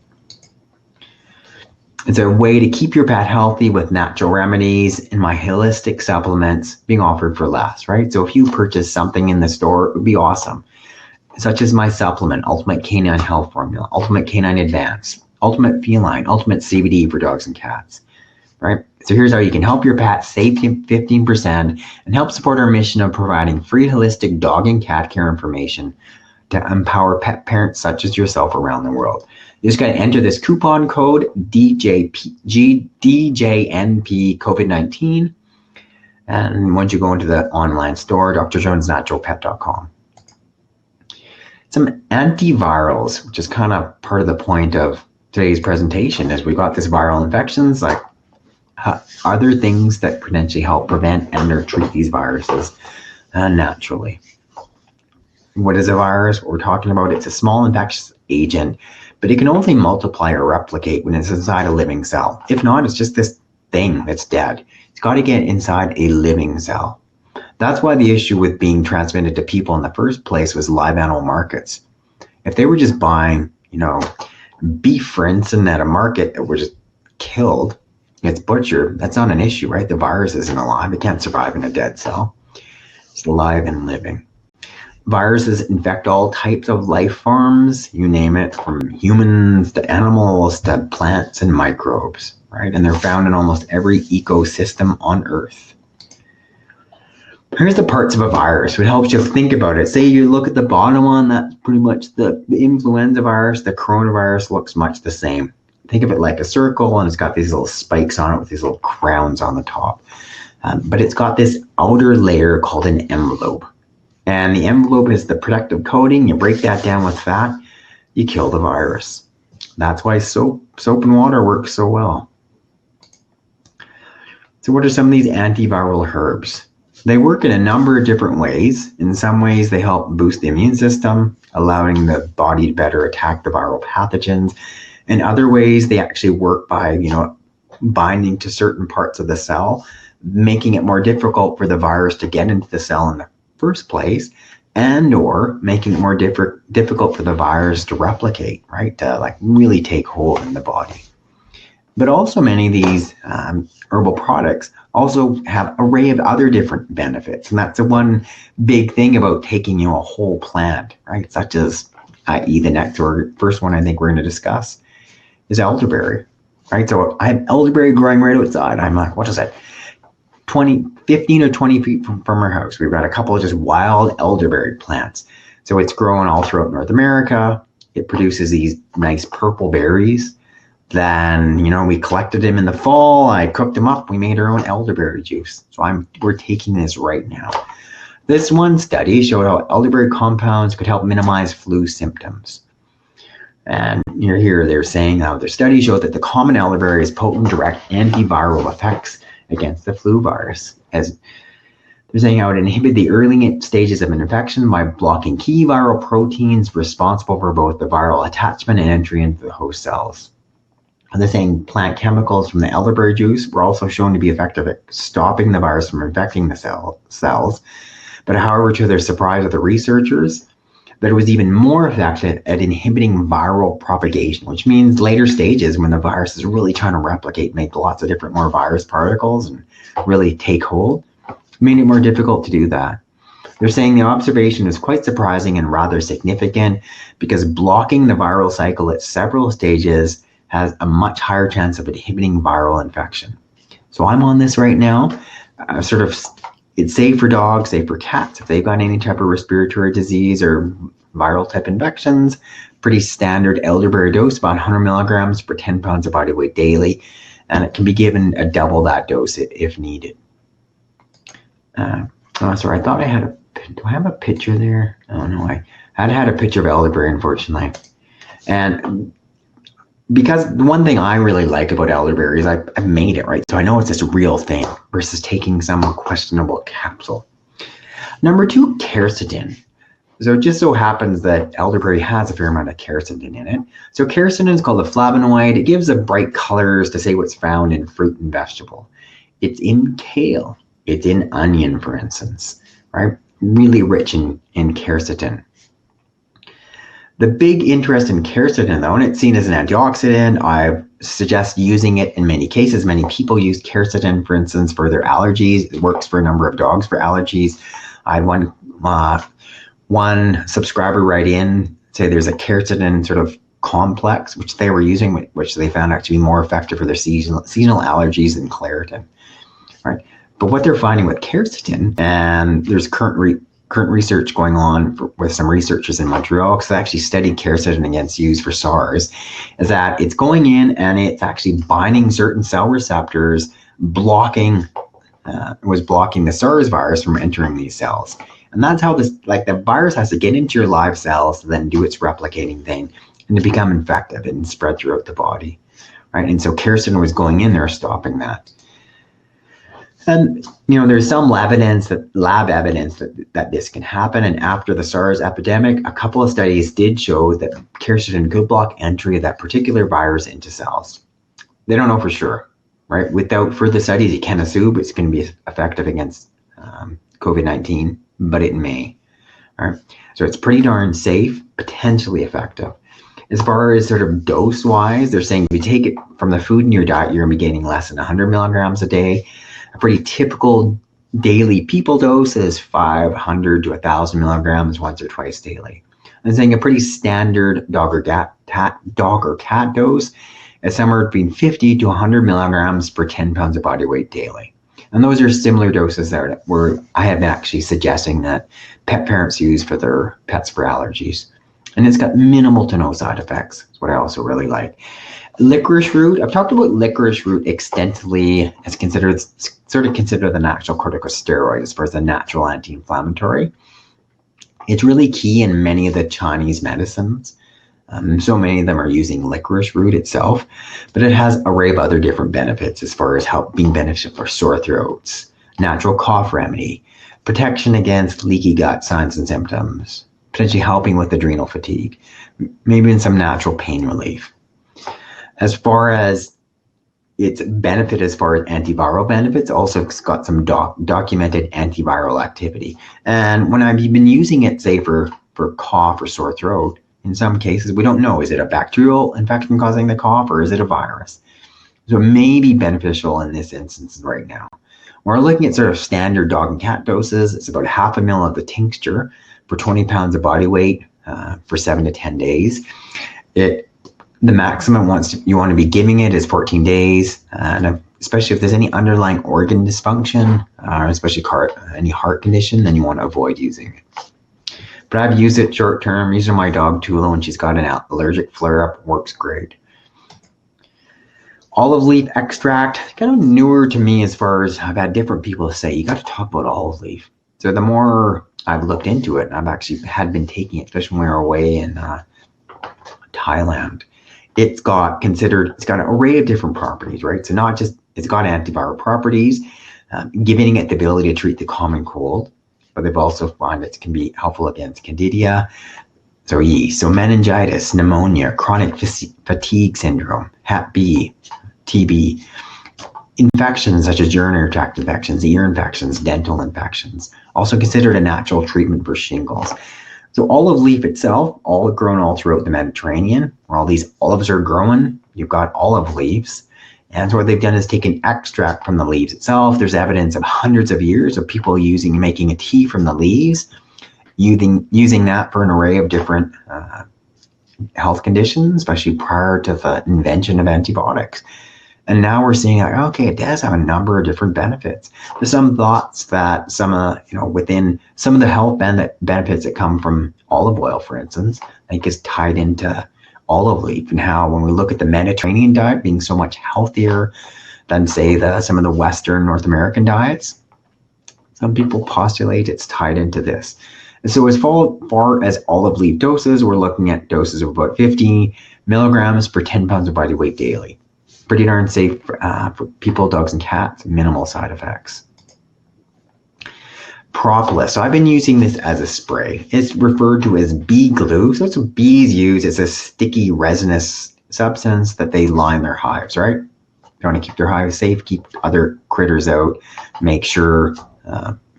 It's a way to keep your pet healthy with natural remedies and my holistic supplements being offered for less, right? So if you purchase something in the store, it would be awesome. Such as my supplement, Ultimate Canine Health Formula, Ultimate Canine Advance, Ultimate Feline, Ultimate CBD for dogs and cats. Right? So here's how you can help your pet save 15% and help support our mission of providing free holistic dog and cat care information to empower pet parents such as yourself around the world. You just got to enter this coupon code DJNP COVID-19. And once you go into the online store, drjonesnaturalpet.com. Some antivirals, which is kind of part of the point of today's presentation, is we got this viral infections, like are there things that potentially help prevent and or treat these viruses naturally? What is a virus? What we're talking about, it's a small infectious agent, but it can only multiply or replicate when it's inside a living cell. If not, it's just this thing that's dead. It's got to get inside a living cell. That's why the issue with being transmitted to people in the first place was live animal markets. If they were just buying, beef, for instance, at a market that were just killed, it's butchered, that's not an issue, right? The virus isn't alive. It can't survive in a dead cell. It's alive and living. Viruses infect all types of life forms, you name it, from humans to animals to plants and microbes, right? And they're found in almost every ecosystem on Earth. Here's the parts of a virus. It helps you think about it. Say you look at the bottom one, that's pretty much the influenza virus. The coronavirus looks much the same. Think of it like a circle, and it's got these little spikes on it with these little crowns on the top. But it's got this outer layer called an envelope. And the envelope is the protective coating. You break that down with fat, you kill the virus. That's why soap and water works so well. So what are some of these antiviral herbs? They work in a number of different ways. In some ways, they help boost the immune system, allowing the body to better attack the viral pathogens. In other ways, they actually work by, binding to certain parts of the cell, making it more difficult for the virus to get into the cell in the first place, and or making it more difficult for the virus to replicate, right? To really take hold in the body. But also many of these herbal products also have an array of other different benefits. And that's the one big thing about taking a whole plant, right? Such as, i.e. the next or first one I think we're going to discuss is elderberry, right? So I have elderberry growing right outside. I'm like, what is that? 15 or 20 feet from our house. We've got a couple of just wild elderberry plants. So it's growing all throughout North America. It produces these nice purple berries. Then, we collected them in the fall. I cooked them up. We made our own elderberry juice. So we're taking this right now. This one study showed how elderberry compounds could help minimize flu symptoms. And they're saying how their study showed that the common elderberry has potent direct antiviral effects against the flu virus. As they're saying how it inhibited the early stages of an infection by blocking key viral proteins responsible for both the viral attachment and entry into the host cells. And they're saying plant chemicals from the elderberry juice were also shown to be effective at stopping the virus from infecting the cells. But however, to their surprise of the researchers, that it was even more effective at inhibiting viral propagation, which means later stages when the virus is really trying to replicate, make lots of different more virus particles and really take hold, made it more difficult to do that. They're saying the observation is quite surprising and rather significant because blocking the viral cycle at several stages has a much higher chance of inhibiting viral infection. So I'm on this right now. It's safe for dogs, safe for cats if they've got any type of respiratory disease or viral type infections. Pretty standard elderberry dose, about 100 milligrams per 10 pounds of body weight daily. And it can be given a double that dose if needed. Sorry, I thought I had do I have a picture there? Oh no, I had a picture of elderberry, unfortunately. And because the one thing I really like about elderberry is I've made it, right? So I know it's this real thing versus taking some questionable capsule. Number 2, quercetin. So it just so happens that elderberry has a fair amount of quercetin in it. So quercetin is called a flavonoid. It gives the bright colors to say what's found in fruit and vegetable. It's in kale. It's in onion, for instance, right? Really rich in quercetin. The big interest in quercetin, though, and it's seen as an antioxidant, I suggest using it in many cases. Many people use quercetin, for instance, for their allergies. It works for a number of dogs for allergies. I had one subscriber write in, say there's a quercetin sort of complex, which they were using, which they found actually more effective for their seasonal allergies than Claritin. Right? But what they're finding with quercetin, and there's current current research going on with some researchers in Montreal, because I actually studied quercetin against use for SARS, is that it's going in and it's actually binding certain cell receptors, blocking the SARS virus from entering these cells. And that's how the virus has to get into your live cells to then do its replicating thing and to become infective and spread throughout the body, right? And so quercetin was going in there stopping that. And, there's some lab evidence that this can happen. And after the SARS epidemic, a couple of studies did show that quercetin could block entry of that particular virus into cells. They don't know for sure, right? Without further studies, you can assume it's going to be effective against COVID-19, but it may. All right. So it's pretty darn safe, potentially effective. As far as sort of dose-wise, they're saying if you take it from the food in your diet, you're going to be getting less than 100 milligrams a day. A pretty typical daily people dose is 500 to 1,000 milligrams once or twice daily. I'm saying a pretty standard dog or cat dose is somewhere between 50 to 100 milligrams per 10 pounds of body weight daily. And those are similar doses that I have been actually suggesting that pet parents use for their pets for allergies. And it's got minimal to no side effects. That's what I also really like. Licorice root, I've talked about licorice root extensively. It's considered the natural corticosteroid as far as the natural anti-inflammatory. It's really key in many of the Chinese medicines. So many of them are using licorice root itself, but it has an array of other different benefits as far as being beneficial for sore throats, natural cough remedy, protection against leaky gut signs and symptoms, potentially helping with adrenal fatigue, maybe in some natural pain relief. As far as its benefit, as far as antiviral benefits, also it's got some documented antiviral activity. And when I've been using it, say for cough or sore throat, in some cases, we don't know, is it a bacterial infection causing the cough or is it a virus? So it may be beneficial in this instance right now. We're looking at sort of standard dog and cat doses. It's about 0.5 ml of the tincture for 20 pounds of body weight for 7 to 10 days. The maximum you want to be giving it is 14 days, and especially if there's any underlying organ dysfunction, especially any heart condition, then you want to avoid using it. But I've used it short term, using my dog Tula when she's got an allergic flare-up, works great. Olive leaf extract, kind of newer to me as far as I've had different people say, you got to talk about olive leaf. So the more I've looked into it, and I've actually been taking it, especially when we were away in Thailand. It's got an array of different properties, right? So not just, it's got antiviral properties, giving it the ability to treat the common cold, but they've also found it can be helpful against candida, so yeast, so meningitis, pneumonia, chronic fatigue syndrome, Hep B, TB, infections such as urinary tract infections, ear infections, dental infections, also considered a natural treatment for shingles. So olive leaf itself, all grown all throughout the Mediterranean, where all these olives are growing, you've got olive leaves. And so what they've done is taken extract from the leaves itself. There's evidence of hundreds of years of people making a tea from the leaves, using that for an array of different health conditions, especially prior to the invention of antibiotics. And now we're seeing, okay, it does have a number of different benefits. There's some thoughts that within some of the health benefits that come from olive oil, for instance, I think is tied into olive leaf, and how when we look at the Mediterranean diet being so much healthier than, say, some of the Western North American diets, some people postulate it's tied into this. And so as far as olive leaf doses, we're looking at doses of about 50 milligrams per 10 pounds of body weight daily. Pretty darn safe for people, dogs, and cats, minimal side effects. Propolis. So I've been using this as a spray. It's referred to as bee glue. So that's what bees use. It's a sticky resinous substance that they line their hives, right? They want to keep their hives safe, keep other critters out, make sure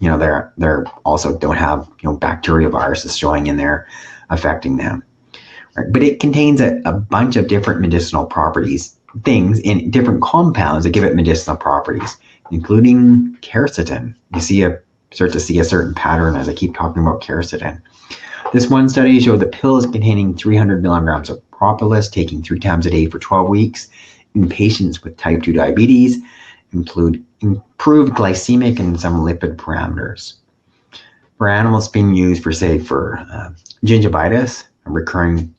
they're also don't have bacteria, viruses showing in there affecting them. Right? But it contains a bunch of different medicinal properties, things in different compounds that give it medicinal properties, including quercetin. Start to see a certain pattern as I keep talking about quercetin. This one study showed the pills containing 300 milligrams of propolis taking 3 times a day for 12 weeks in patients with type 2 diabetes include improved glycemic and some lipid parameters. for animals being used for, say, for gingivitis, a recurring,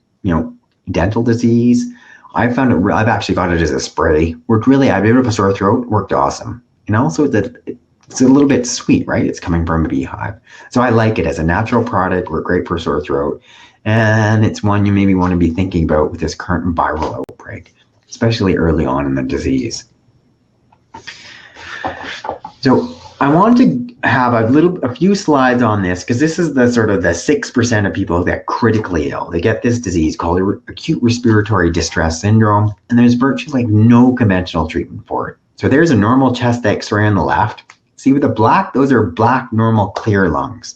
dental disease. I found it. I've actually got it as a spray. Worked really. I have a bit of a sore throat. Worked awesome. And also that it's a little bit sweet, right? It's coming from a beehive, so I like it as a natural product. Worked great for sore throat, and it's one you maybe want to be thinking about with this current viral outbreak, especially early on in the disease. So I want to have a few slides on this, because this is the sort of the 6% of people who get critically ill. They get this disease called acute respiratory distress syndrome, and there's virtually no conventional treatment for it. So there's a normal chest x-ray on the left. See with the black, those are black, normal, clear lungs.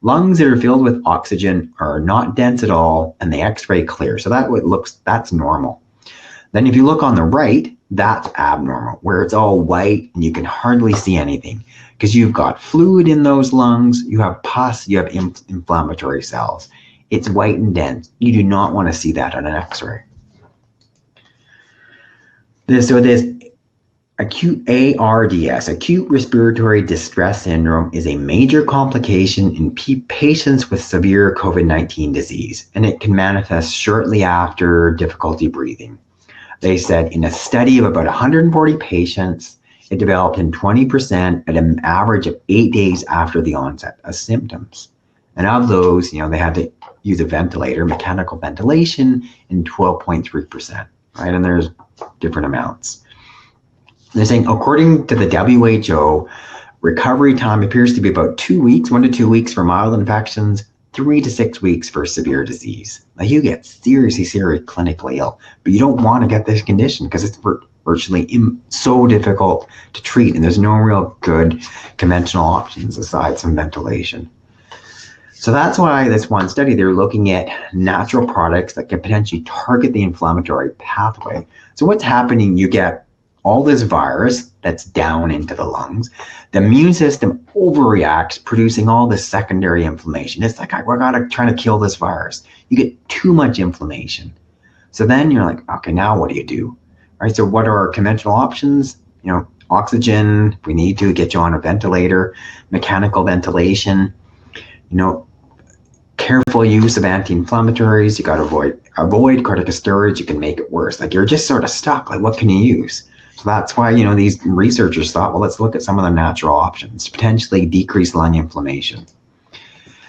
Lungs that are filled with oxygen are not dense at all, and the x-ray clear. So that's normal. Then if you look on the right, that's abnormal, where it's all white and you can hardly see anything, because you've got fluid in those lungs, you have pus, you have inflammatory cells. It's white and dense. You do not want to see that on an x-ray. This acute ARDS, acute respiratory distress syndrome, is a major complication in patients with severe COVID-19 disease, and it can manifest shortly after difficulty breathing. They said in a study of about 140 patients, it developed in 20% at an average of 8 days after the onset of symptoms. And of those, they had to use a ventilator, mechanical ventilation, in 12.3%, right? And there's different amounts. They're saying, according to the WHO, recovery time appears to be about 2 weeks, 1 to 2 weeks for mild infections, 3 to 6 weeks for severe disease. Now you get seriously clinically ill, but you don't want to get this condition because it's virtually so difficult to treat, and there's no real good conventional options aside from ventilation. So that's why this one study, they're looking at natural products that can potentially target the inflammatory pathway. So what's happening, you get all this virus that's down into the lungs. The immune system overreacts, producing all this secondary inflammation. It's like, we're trying to kill this virus. You get too much inflammation. So then you're like, okay, now what do you do? Right? So what are our conventional options? Oxygen, if we need to, get you on a ventilator, mechanical ventilation, careful use of anti-inflammatories. You got to avoid corticosteroids. You can make it worse. Like, you're just sort of stuck. Like, what can you use? So that's why, these researchers thought, well, let's look at some of the natural options to potentially decrease lung inflammation.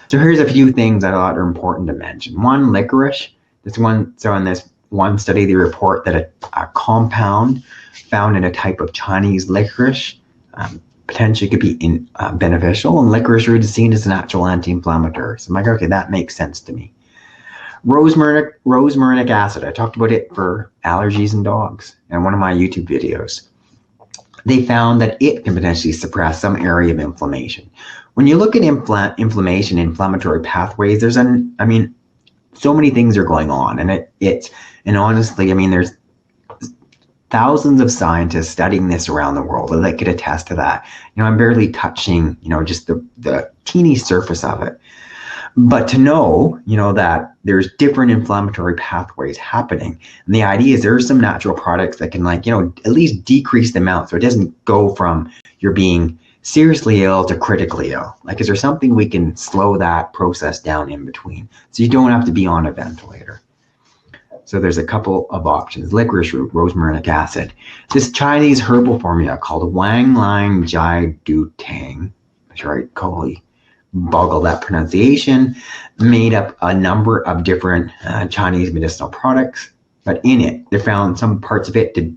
So here's a few things I thought are important to mention. One, licorice. So in this one study, they report that a compound found in a type of Chinese licorice potentially could be beneficial, and licorice root is seen as a natural anti-inflammatory. So I'm like, okay, that makes sense to me. Rosmarinic acid, I talked about it for allergies in dogs in one of my YouTube videos. They found that it can potentially suppress some area of inflammation. When you look at inflammation, inflammatory pathways, there's so many things are going on, and honestly, there's thousands of scientists studying this around the world that could attest to that. I'm barely touching, just the teeny surface of it. But to know, that there's different inflammatory pathways happening. And the idea is there are some natural products that can at least decrease the amount. So it doesn't go from you're being seriously ill to critically ill. Is there something we can slow that process down in between? So you don't have to be on a ventilator. So there's a couple of options. Licorice root, rosmarinic acid. This Chinese herbal formula called Wang Lang Jai Du Tang, that's right, Coley, boggle that pronunciation, made up a number of different Chinese medicinal products, but in it, they found some parts of it to,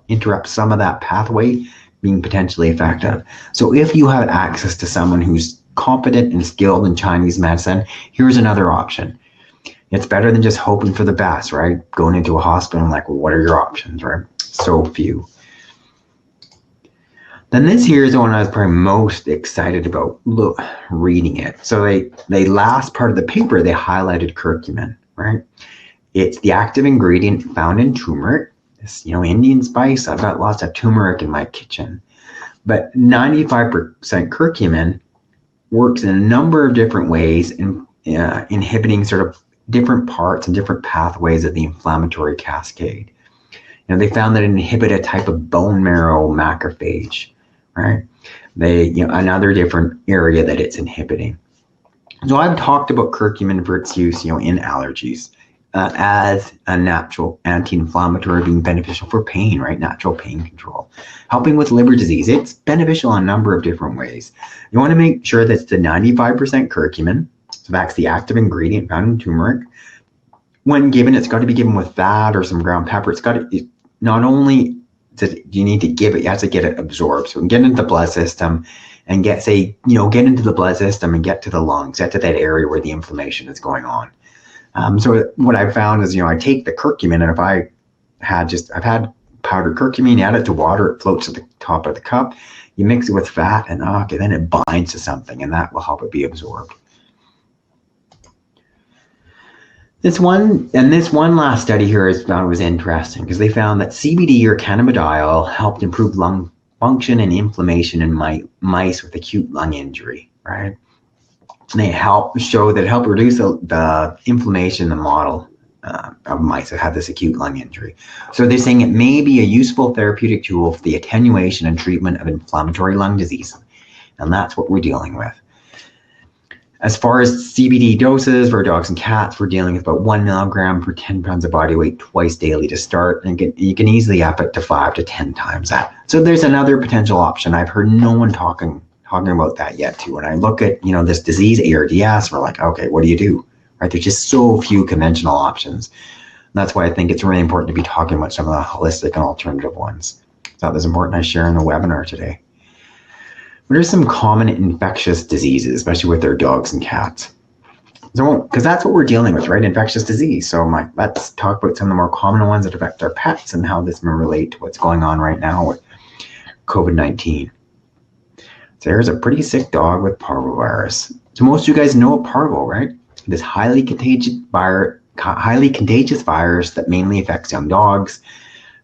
interrupt some of that pathway being potentially effective. So if you have access to someone who's competent and skilled in Chinese medicine, here's another option. It's better than just hoping for the best, right? Going into a hospital and well, what are your options, right? So few. Then this here is the one I was probably most excited about reading it. So they last part of the paper, they highlighted curcumin, right? It's the active ingredient found in turmeric. This, Indian spice. I've got lots of turmeric in my kitchen. But 95% curcumin works in a number of different ways in inhibiting sort of different parts and different pathways of the inflammatory cascade. They found that it inhibited a type of bone marrow macrophage, right? Another different area that it's inhibiting. So I've talked about curcumin for its use, in allergies as a natural anti-inflammatory, being beneficial for pain, right? Natural pain control, helping with liver disease. It's beneficial in a number of different ways. You want to make sure that it's the 95% curcumin, so that's the active ingredient found in turmeric. When given, it's got to be given with that or some ground pepper. It's got to, not only you need to give it, you have to get it absorbed. So we can get into the blood system and get into the blood system and get to the lungs, get to that area where the inflammation is going on. So what I've found is, I take the curcumin, and if I've had powdered curcumin, add it to water, it floats at the top of the cup. You mix it with fat, and then it binds to something, and that will help it be absorbed. This one last study here was interesting because they found that CBD or cannabidiol helped improve lung function and inflammation in mice with acute lung injury, right? And they help reduce the inflammation in the model of mice that have this acute lung injury. So they're saying it may be a useful therapeutic tool for the attenuation and treatment of inflammatory lung disease. And that's what we're dealing with. As far as CBD doses for dogs and cats, we're dealing with about 1 milligram per 10 pounds of body weight twice daily to start, and you can easily up it to 5 to 10 times that. So there's another potential option. I've heard no one talking about that yet too. When I look at this disease, ARDS, we're like, okay, what do you do? Right? There's just so few conventional options. And that's why I think it's really important to be talking about some of the holistic and alternative ones. So that was important I share in the webinar today. What are some common infectious diseases, especially with their dogs and cats? So, because that's what we're dealing with, right? Infectious disease. So let's talk about some of the more common ones that affect our pets and how this may relate to what's going on right now with COVID-19. So here's a pretty sick dog with parvovirus. So most of you guys know parvo, right? This highly contagious virus that mainly affects young dogs.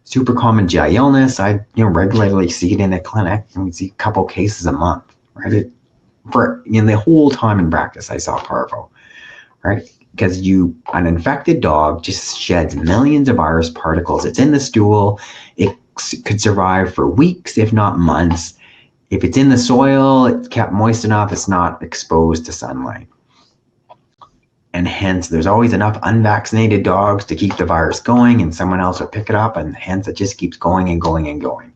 Super common GI illness. I regularly see it in the clinic, and we see a couple cases a month, right? The whole time in practice, I saw parvo, right? Because an infected dog just sheds millions of virus particles. It's in the stool. It could survive for weeks, if not months. If it's in the soil, it's kept moist enough, it's not exposed to sunlight. And hence, there's always enough unvaccinated dogs to keep the virus going, and someone else will pick it up, and hence it just keeps going and going and going.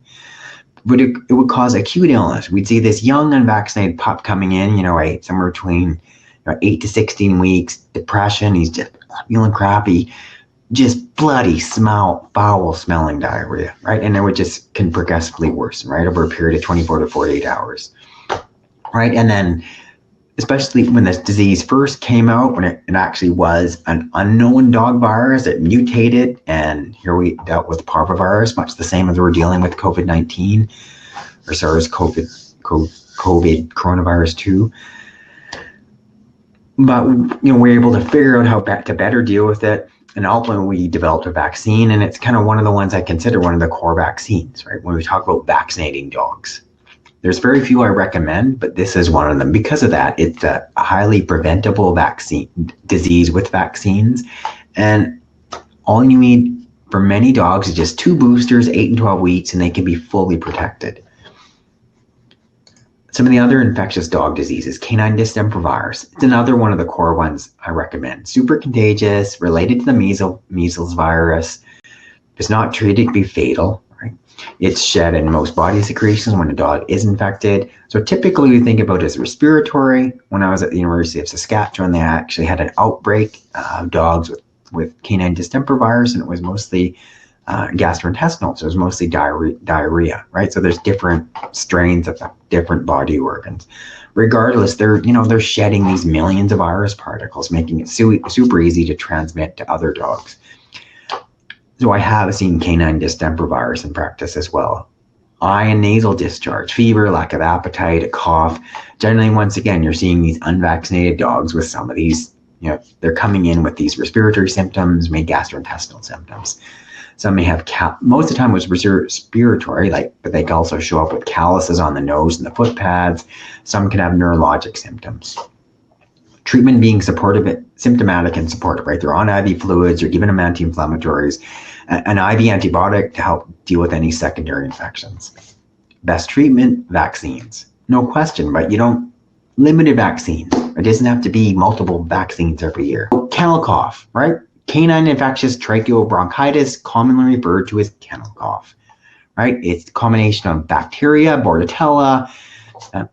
But it would cause acute illness. We'd see this young unvaccinated pup coming in, somewhere between 8 to 16 weeks, depression, he's just feeling crappy, just bloody, foul-smelling diarrhea, right? And it can progressively worsen, right, over a period of 24 to 48 hours, right? And then, especially when this disease first came out, when it actually was an unknown dog virus, it mutated, and here we dealt with parvovirus, much the same as we're dealing with COVID-19, or SARS-COVID coronavirus 2. But we're able to figure out how to better deal with it, and ultimately we developed a vaccine, and it's kind of one of the ones I consider one of the core vaccines, right? When we talk about vaccinating dogs. There's very few I recommend, but this is one of them. Because of that, it's a highly preventable disease with vaccines. And all you need for many dogs is just 2 boosters, 8 and 12 weeks, and they can be fully protected. Some of the other infectious dog diseases, canine distemper virus. It's another one of the core ones I recommend. Super contagious, related to the measles virus. If it's not treated, it can be fatal. It's shed in most body secretions when a dog is infected. So typically we think about it as respiratory. When I was at the University of Saskatchewan, they actually had an outbreak of dogs with canine distemper virus, and it was mostly gastrointestinal. So it was mostly diarrhea, right? So there's different strains of different body organs. Regardless, they're shedding these millions of virus particles, making it super easy to transmit to other dogs. So I have seen canine distemper virus in practice as well. Eye and nasal discharge, fever, lack of appetite, a cough. Generally, once again, you're seeing these unvaccinated dogs with some of these, they're coming in with these respiratory symptoms, maybe gastrointestinal symptoms. Some may have, most of the time it was respiratory, but they can also show up with calluses on the nose and the foot pads. Some can have neurologic symptoms. Treatment being symptomatic and supportive, right? They're on IV fluids, you're giving them anti-inflammatories, an IV antibiotic to help deal with any secondary infections. Best treatment, vaccines. No question, but you don't limited vaccines. It doesn't have to be multiple vaccines every year. Kennel cough, right? Canine infectious tracheobronchitis, commonly referred to as kennel cough, right? It's a combination of bacteria, Bordetella,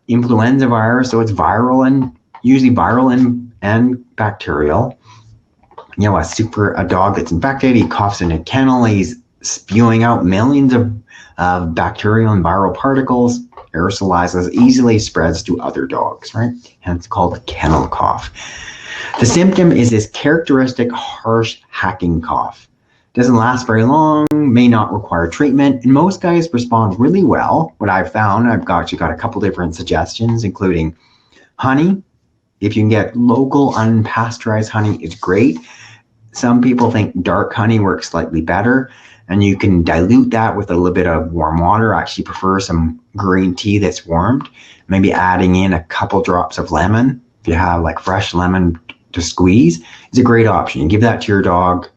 influenza virus, so it's viral and usually viral and bacterial. You know, a dog that's infected, he coughs in a kennel, he's spewing out millions of bacterial and viral particles, aerosolizes, easily spreads to other dogs, right? And it's called a kennel cough. The symptom is this characteristic harsh hacking cough. Doesn't last very long, may not require treatment, and most guys respond really well. What I've found, I've actually got a couple different suggestions, including honey. If you can get local unpasteurized honey, it's great. Some people think dark honey works slightly better, and you can dilute that with a little bit of warm water. I actually prefer some green tea that's warmed, maybe adding in a couple drops of lemon. If you have like fresh lemon to squeeze, it's a great option. You give that to your dog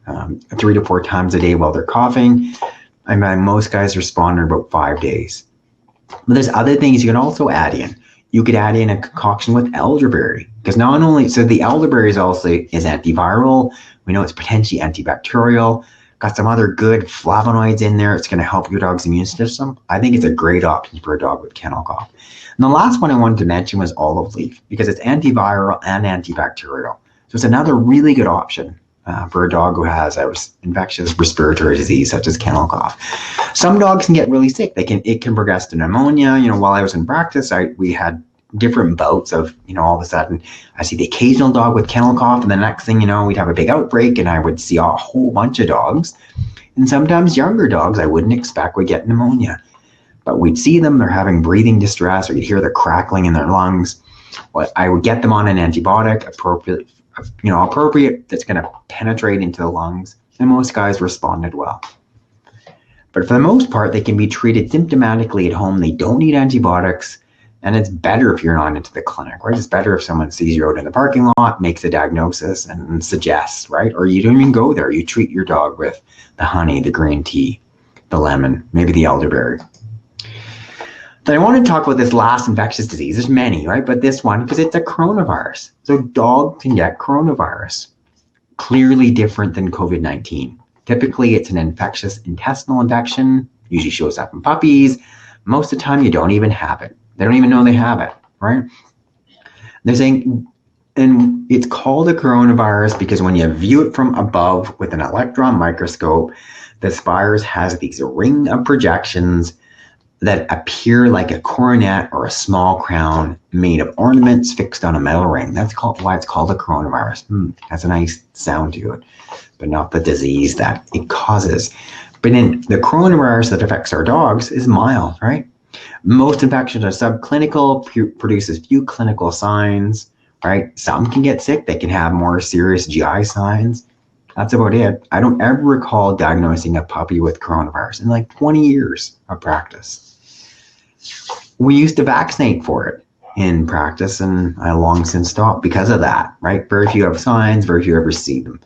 3 to 4 times a day while they're coughing. I mean, most guys respond in about 5 days. But there's other things you can also add in. You could add in a concoction with elderberry, because not only, so the elderberry is antiviral. We know it's potentially antibacterial. Got some other good flavonoids in there. It's going to help your dog's immune system. I think it's a great option for a dog with kennel cough. And the last one I wanted to mention was olive leaf, because it's antiviral and antibacterial. So it's another really good option for a dog who has an infectious respiratory disease such as kennel cough. Some dogs can get really sick. It can progress to pneumonia. You know, while I was in practice, we had different bouts of, you know, all of a sudden I see the occasional dog with kennel cough, and the next thing you know, we'd have a big outbreak, and I would see a whole bunch of dogs, and sometimes younger dogs I wouldn't expect would get pneumonia, but we'd see them, they're having breathing distress, or you'd hear the crackling in their lungs. Well, I would get them on an antibiotic, appropriate that's going to penetrate into the lungs, and most guys responded well. But for the most part, they can be treated symptomatically at home. They don't need antibiotics. And it's better if you're not into the clinic, right? It's better if someone sees you out in the parking lot, makes a diagnosis, and suggests, right? Or you don't even go there. You treat your dog with the honey, the green tea, the lemon, maybe the elderberry. Then I want to talk about this last infectious disease. There's many, right? But this one, because it's a coronavirus. So dogs can get coronavirus. Clearly different than COVID-19. Typically, it's an infectious intestinal infection. Usually shows up in puppies. Most of the time, you don't even have it. They don't even know they have it, right? They're saying, and it's called a coronavirus because when you view it from above with an electron microscope, this virus has these ring of projections that appear like a coronet or a small crown made of ornaments fixed on a metal ring. That's why it's called a coronavirus. Has a nice sound to it, but not the disease that it causes. But in the coronavirus that affects our dogs is mild, right? Most infections are subclinical, produces few clinical signs, right? Some can get sick. They can have more serious GI signs. That's about it. I don't ever recall diagnosing a puppy with coronavirus in like 20 years of practice. We used to vaccinate for it in practice, and I long since stopped because of that, right? Very few have signs, very few ever see them.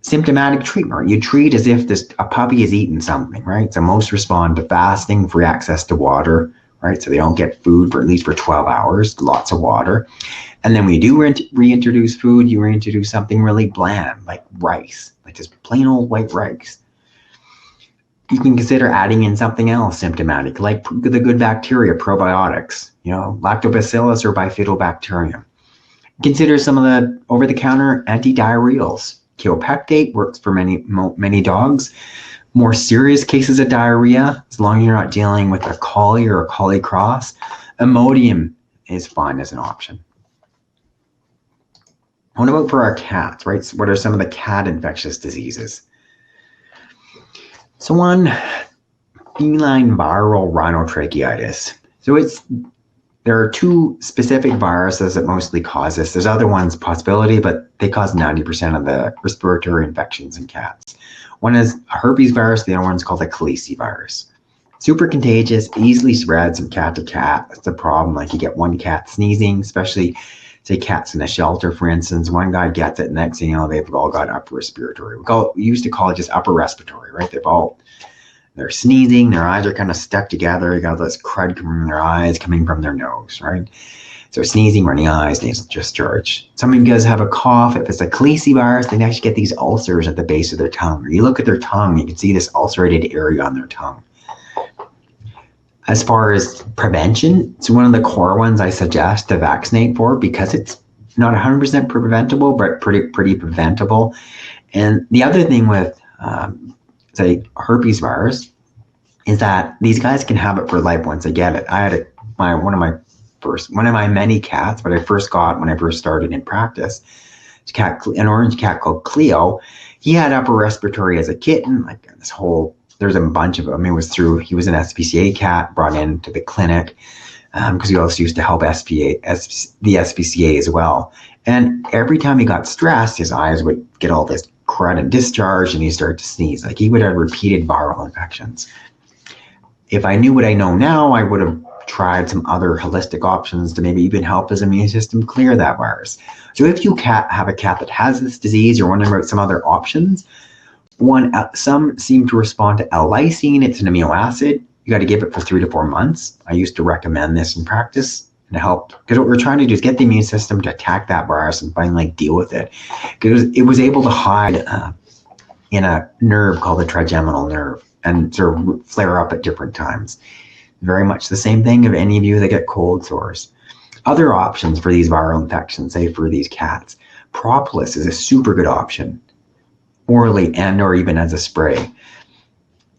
Symptomatic treatment. You treat as if a puppy has eaten something, right? So most respond to fasting, free access to water, right? So they don't get food for at least 12 hours, lots of water. And then when you do reintroduce food, you reintroduce something really bland, like rice, like just plain old white rice. You can consider adding in something else symptomatic, like the good bacteria, probiotics, you know, lactobacillus or bifidobacterium. Consider some of the over-the-counter antidiarrheals. Kiopectate works for many dogs. More serious cases of diarrhea, as long as you're not dealing with a collie or a collie cross, Imodium is fine as an option. What about for our cats, right? So what are some of the cat infectious diseases? So one, feline viral rhinotracheitis. So there are 2 specific viruses that mostly cause this. There's other ones, possibility, but they cause 90% of the respiratory infections in cats. One is a herpes virus, the other one's called a calicivirus. Super contagious, easily spreads from cat to cat. That's the problem. Like you get one cat sneezing, especially say cats in a shelter, for instance. One guy gets it, next thing you know, they've all got upper respiratory. We used to call it just upper respiratory, right? They're sneezing, their eyes are kind of stuck together. You got this crud coming from their eyes, coming from their nose, right? So sneezing, runny eyes, nasal discharge. Some guys have a cough. If it's a calicivirus, they actually get these ulcers at the base of their tongue. Or you look at their tongue, you can see this ulcerated area on their tongue. As far as prevention, it's one of the core ones I suggest to vaccinate for because it's not 100% preventable, but pretty preventable. And the other thing with, say, herpes virus is that these guys can have it for life once they get it. I had one of my many cats, but I first got when I first started in practice, an orange cat called Cleo. He had upper respiratory as a kitten, like this whole. There's a bunch of them. He was an SPCA cat brought into the clinic because we also used to help the SPCA as well. And every time he got stressed, his eyes would get all this crud and discharge, and he'd start to sneeze. Like he would have repeated viral infections. If I knew what I know now, I would have tried some other holistic options to maybe even help his immune system clear that virus. So if you have a cat that has this disease, you're wondering about some other options. Some seem to respond to L-lysine. It's an amino acid. You got to give it for 3 to 4 months. I used to recommend this in practice and help because what we're trying to do is get the immune system to attack that virus and finally deal with it. Because it was able to hide in a nerve called the trigeminal nerve and sort of flare up at different times. Very much the same thing of any of you that get cold sores. Other options for these viral infections, say for these cats, propolis is a super good option. Orally and or even as a spray.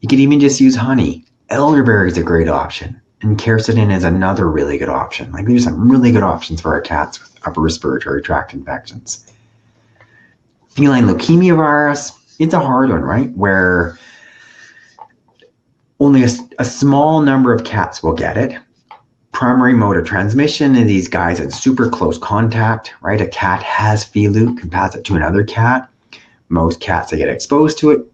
You could even just use honey. Elderberry is a great option. And quercetin is another really good option. Like there's some really good options for our cats with upper respiratory tract infections. Feline leukemia virus, it's a hard one, right? Where only a small number of cats will get it. Primary mode of transmission in these guys in super close contact, right? A cat has flu, can pass it to another cat. Most cats that get exposed to it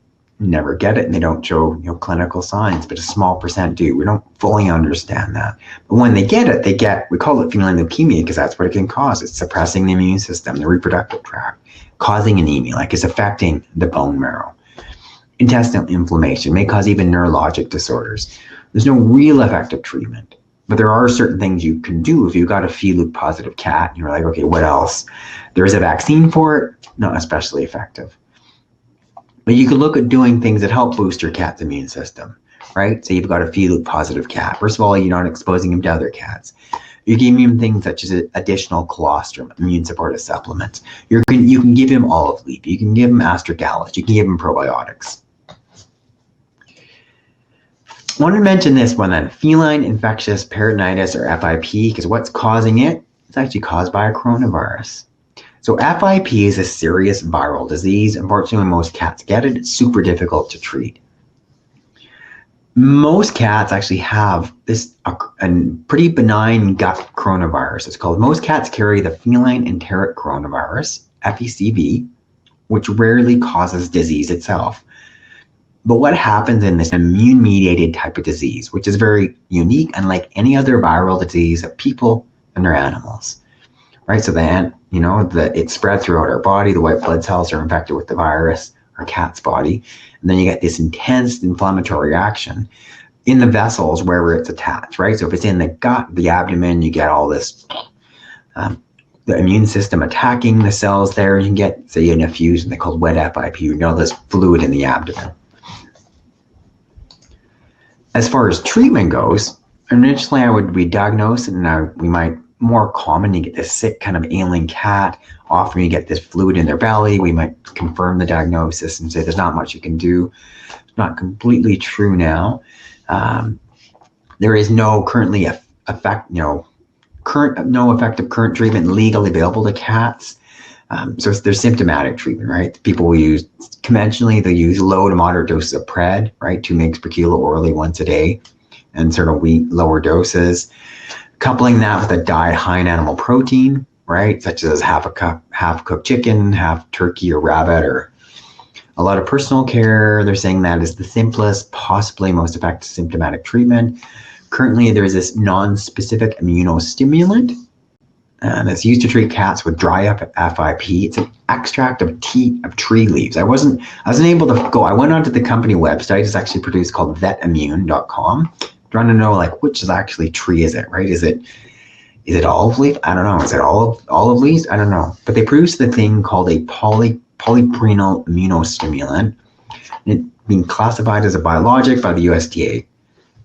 never get it and they don't show clinical signs, but a small percent do. We don't fully understand that. But when they get it, we call it feline leukemia because that's what it can cause. It's suppressing the immune system, the reproductive tract, causing anemia, like it's affecting the bone marrow. Intestinal inflammation may cause even neurologic disorders. There's no real effective treatment, but there are certain things you can do if you've got a flu positive cat and you're like, okay, what else? There is a vaccine for it, not especially effective. But you could look at doing things that help boost your cat's immune system, right? So you've got a flu positive cat. First of all, you're not exposing him to other cats. You give him things such as additional colostrum, immune supportive supplements. You can give him olive leaf. You can give him astragalus. You can give him probiotics. I want to mention this one then, feline infectious peritonitis or FIP, because what's causing it? It's actually caused by a coronavirus. So FIP is a serious viral disease. Unfortunately, when most cats get it, it's super difficult to treat. Most cats actually have this a pretty benign gut coronavirus. It's called, most cats carry the feline enteric coronavirus, FECV, which rarely causes disease itself. But what happens in this immune-mediated type of disease, which is very unique, unlike any other viral disease of people and their animals, right? So it spread throughout our body. The white blood cells are infected with the virus, our cat's body. And then you get this intense inflammatory reaction in the vessels wherever it's attached, right? So if it's in the gut, the abdomen, you get all this, the immune system attacking the cells there. You can get, say, an effusion, they call wet FIP, this fluid in the abdomen. As far as treatment goes, initially I would re-diagnose, and we might, more common, you get this sick kind of ailing cat. Often you get this fluid in their belly. We might confirm the diagnosis and say there's not much you can do. It's not completely true now. There is no currently no effective current treatment legally available to cats. So there's symptomatic treatment, right? People will use, conventionally, they'll use low to moderate doses of pred, right? 2 mg per kilo orally once a day, and sort of lower doses. Coupling that with a diet high in animal protein, right? Such as half cooked chicken, half turkey or rabbit, or a lot of personal care. They're saying that is the simplest, possibly most effective symptomatic treatment. Currently, there's this non-specific immunostimulant that's used to treat cats with dry FIP. extract of tree leaves. I wasn't able to go. I went onto the company website. It's actually produced, called vetimmune.com. Trying to know like which is actually tree is it, right? Is it olive leaf? I don't know. Is it olive leaves? I don't know. But they produce the thing called a polyprenol immunostimulant. It's being classified as a biologic by the USDA.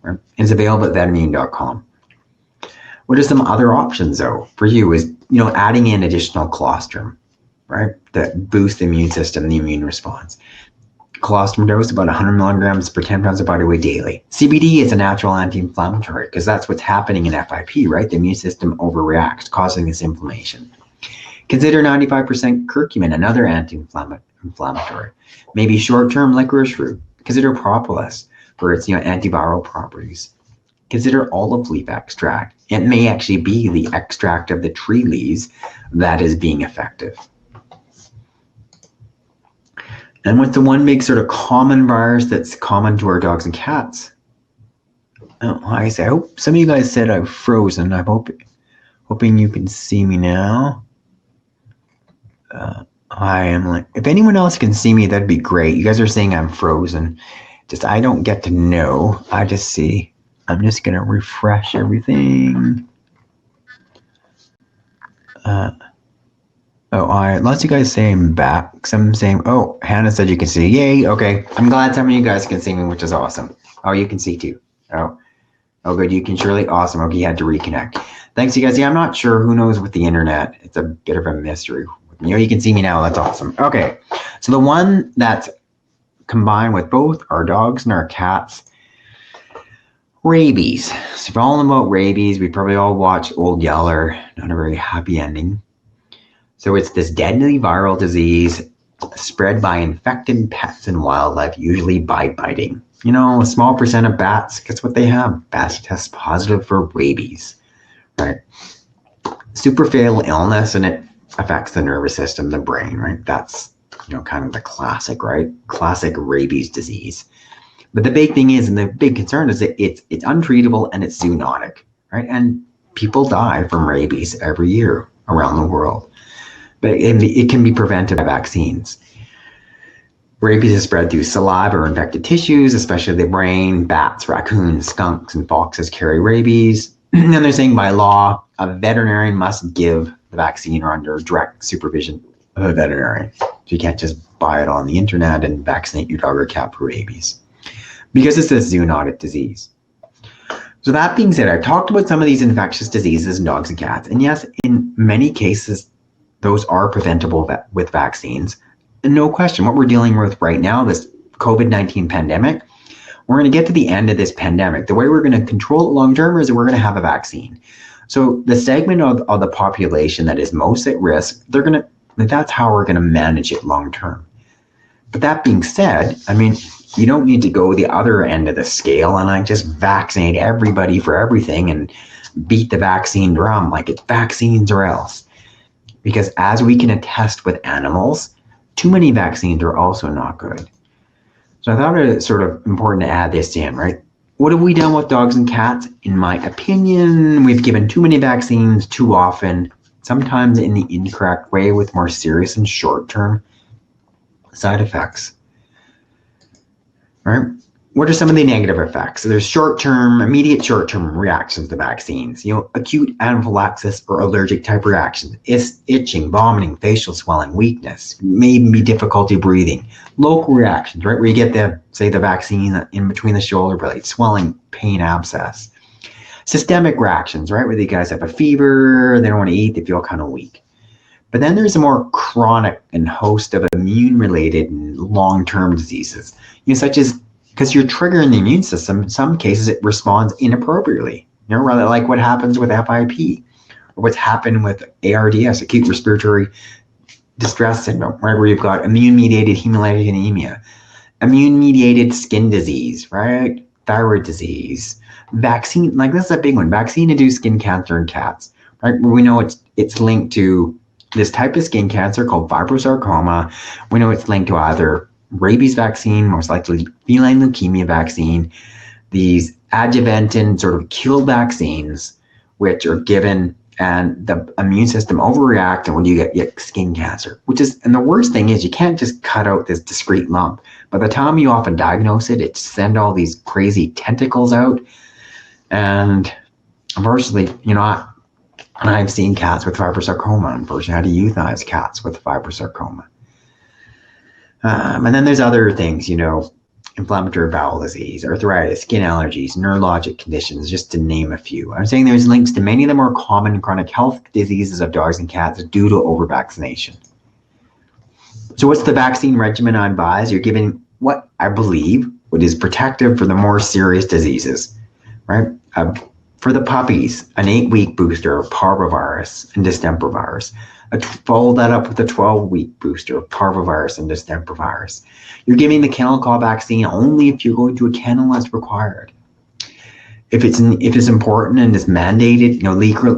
Right? It's available at vetimmune.com. What are some other options though for you? Is adding in additional colostrum, right? That boosts the immune system, the immune response. Colostrum dose about 100 milligrams per 10 pounds of body weight daily. CBD is a natural anti-inflammatory because that's what's happening in FIP, right? The immune system overreacts, causing this inflammation. Consider 95% curcumin, another anti-inflammatory. Maybe short-term licorice root. Consider propolis for its antiviral properties. Consider olive leaf extract. It may actually be the extract of the tree leaves that is being effective. And what's the one big sort of common virus that's common to our dogs and cats? Oh, I hope some of you guys said I'm frozen. I'm hoping you can see me now. I am like, if anyone else can see me, that'd be great. You guys are saying I'm frozen. I don't get to know. I just see. I'm just gonna refresh everything. Lots of you guys say I'm back. Some saying, oh, Hannah said you can see. Yay, okay. I'm glad some of you guys can see me, which is awesome. Oh, you can see too. Oh, good. You can surely. Awesome. Okay, you had to reconnect. Thanks, you guys. Yeah, I'm not sure. Who knows with the internet? It's a bit of a mystery. You can see me now. That's awesome. Okay, so the one that's combined with both our dogs and our cats, rabies. So if you're all about rabies, we probably all watched Old Yeller. Not a very happy ending. So it's this deadly viral disease spread by infected pets and wildlife, usually by biting. A small percent of bats, guess what they have? Bats test positive for rabies, right? Super fatal illness, and it affects the nervous system, the brain, right? That's, kind of the classic, right? Classic rabies disease. But the big thing is, and the big concern is that it's untreatable and it's zoonotic, right? And people die from rabies every year around the world. But it can be prevented by vaccines. Rabies is spread through saliva or infected tissues, especially the brain. Bats, raccoons, skunks, and foxes carry rabies. And they're saying by law, a veterinarian must give the vaccine or under direct supervision of a veterinarian. So you can't just buy it on the internet and vaccinate your dog or cat for rabies, because it's a zoonotic disease. So that being said, I've talked about some of these infectious diseases in dogs and cats. And yes, in many cases, those are preventable with vaccines. And no question, what we're dealing with right now, this COVID-19 pandemic, we're going to get to the end of this pandemic. The way we're going to control it long term is we're going to have a vaccine. So the segment of the population that is most at risk, that's how we're going to manage it long term. But that being said, you don't need to go the other end of the scale and just vaccinate everybody for everything and beat the vaccine drum like it's vaccines or else. Because as we can attest with animals, too many vaccines are also not good. So I thought it was sort of important to add this in, right? What have we done with dogs and cats? In my opinion, we've given too many vaccines too often, sometimes in the incorrect way with more serious and short-term side effects. All right. What are some of the negative effects? So there's immediate short-term reactions to vaccines. Acute anaphylaxis or allergic type reactions. Itching, vomiting, facial swelling, weakness, maybe difficulty breathing. Local reactions, right? Where you get the vaccine in between the shoulder blades, swelling, pain, abscess. Systemic reactions, right? Where the guys have a fever, they don't want to eat, they feel kind of weak. But then there's a more chronic and host of immune-related and long-term diseases, such as, because you're triggering the immune system, in some cases it responds inappropriately, rather like what happens with FIP, or what's happened with ARDS, acute respiratory distress syndrome, right, where you've got immune-mediated hemolytic anemia, immune-mediated skin disease, right, thyroid disease, vaccine, this is a big one, vaccine-induced skin cancer in cats, right, where we know it's linked to this type of skin cancer called fibrosarcoma. We know it's linked to either rabies vaccine, most likely feline leukemia vaccine, these adjuvantin sort of kill vaccines, which are given and the immune system overreacts, and when you get skin cancer, and the worst thing is you can't just cut out this discrete lump. By the time you often diagnose it, it sends all these crazy tentacles out. And unfortunately, I've seen cats with fibrosarcoma. Unfortunately, I had to euthanize cats with fibrosarcoma. And then there's other things, inflammatory bowel disease, arthritis, skin allergies, neurologic conditions, just to name a few. I'm saying there's links to many of the more common chronic health diseases of dogs and cats due to over-vaccination. So what's the vaccine regimen I advise? You're given what I believe what is protective for the more serious diseases, right? For the puppies, an 8-week booster of parvovirus and distemper virus. Follow that up with a 12-week booster of parvovirus and distemper virus. You're giving the kennel call vaccine only if you're going to a kennel as required. If it's important and is mandated,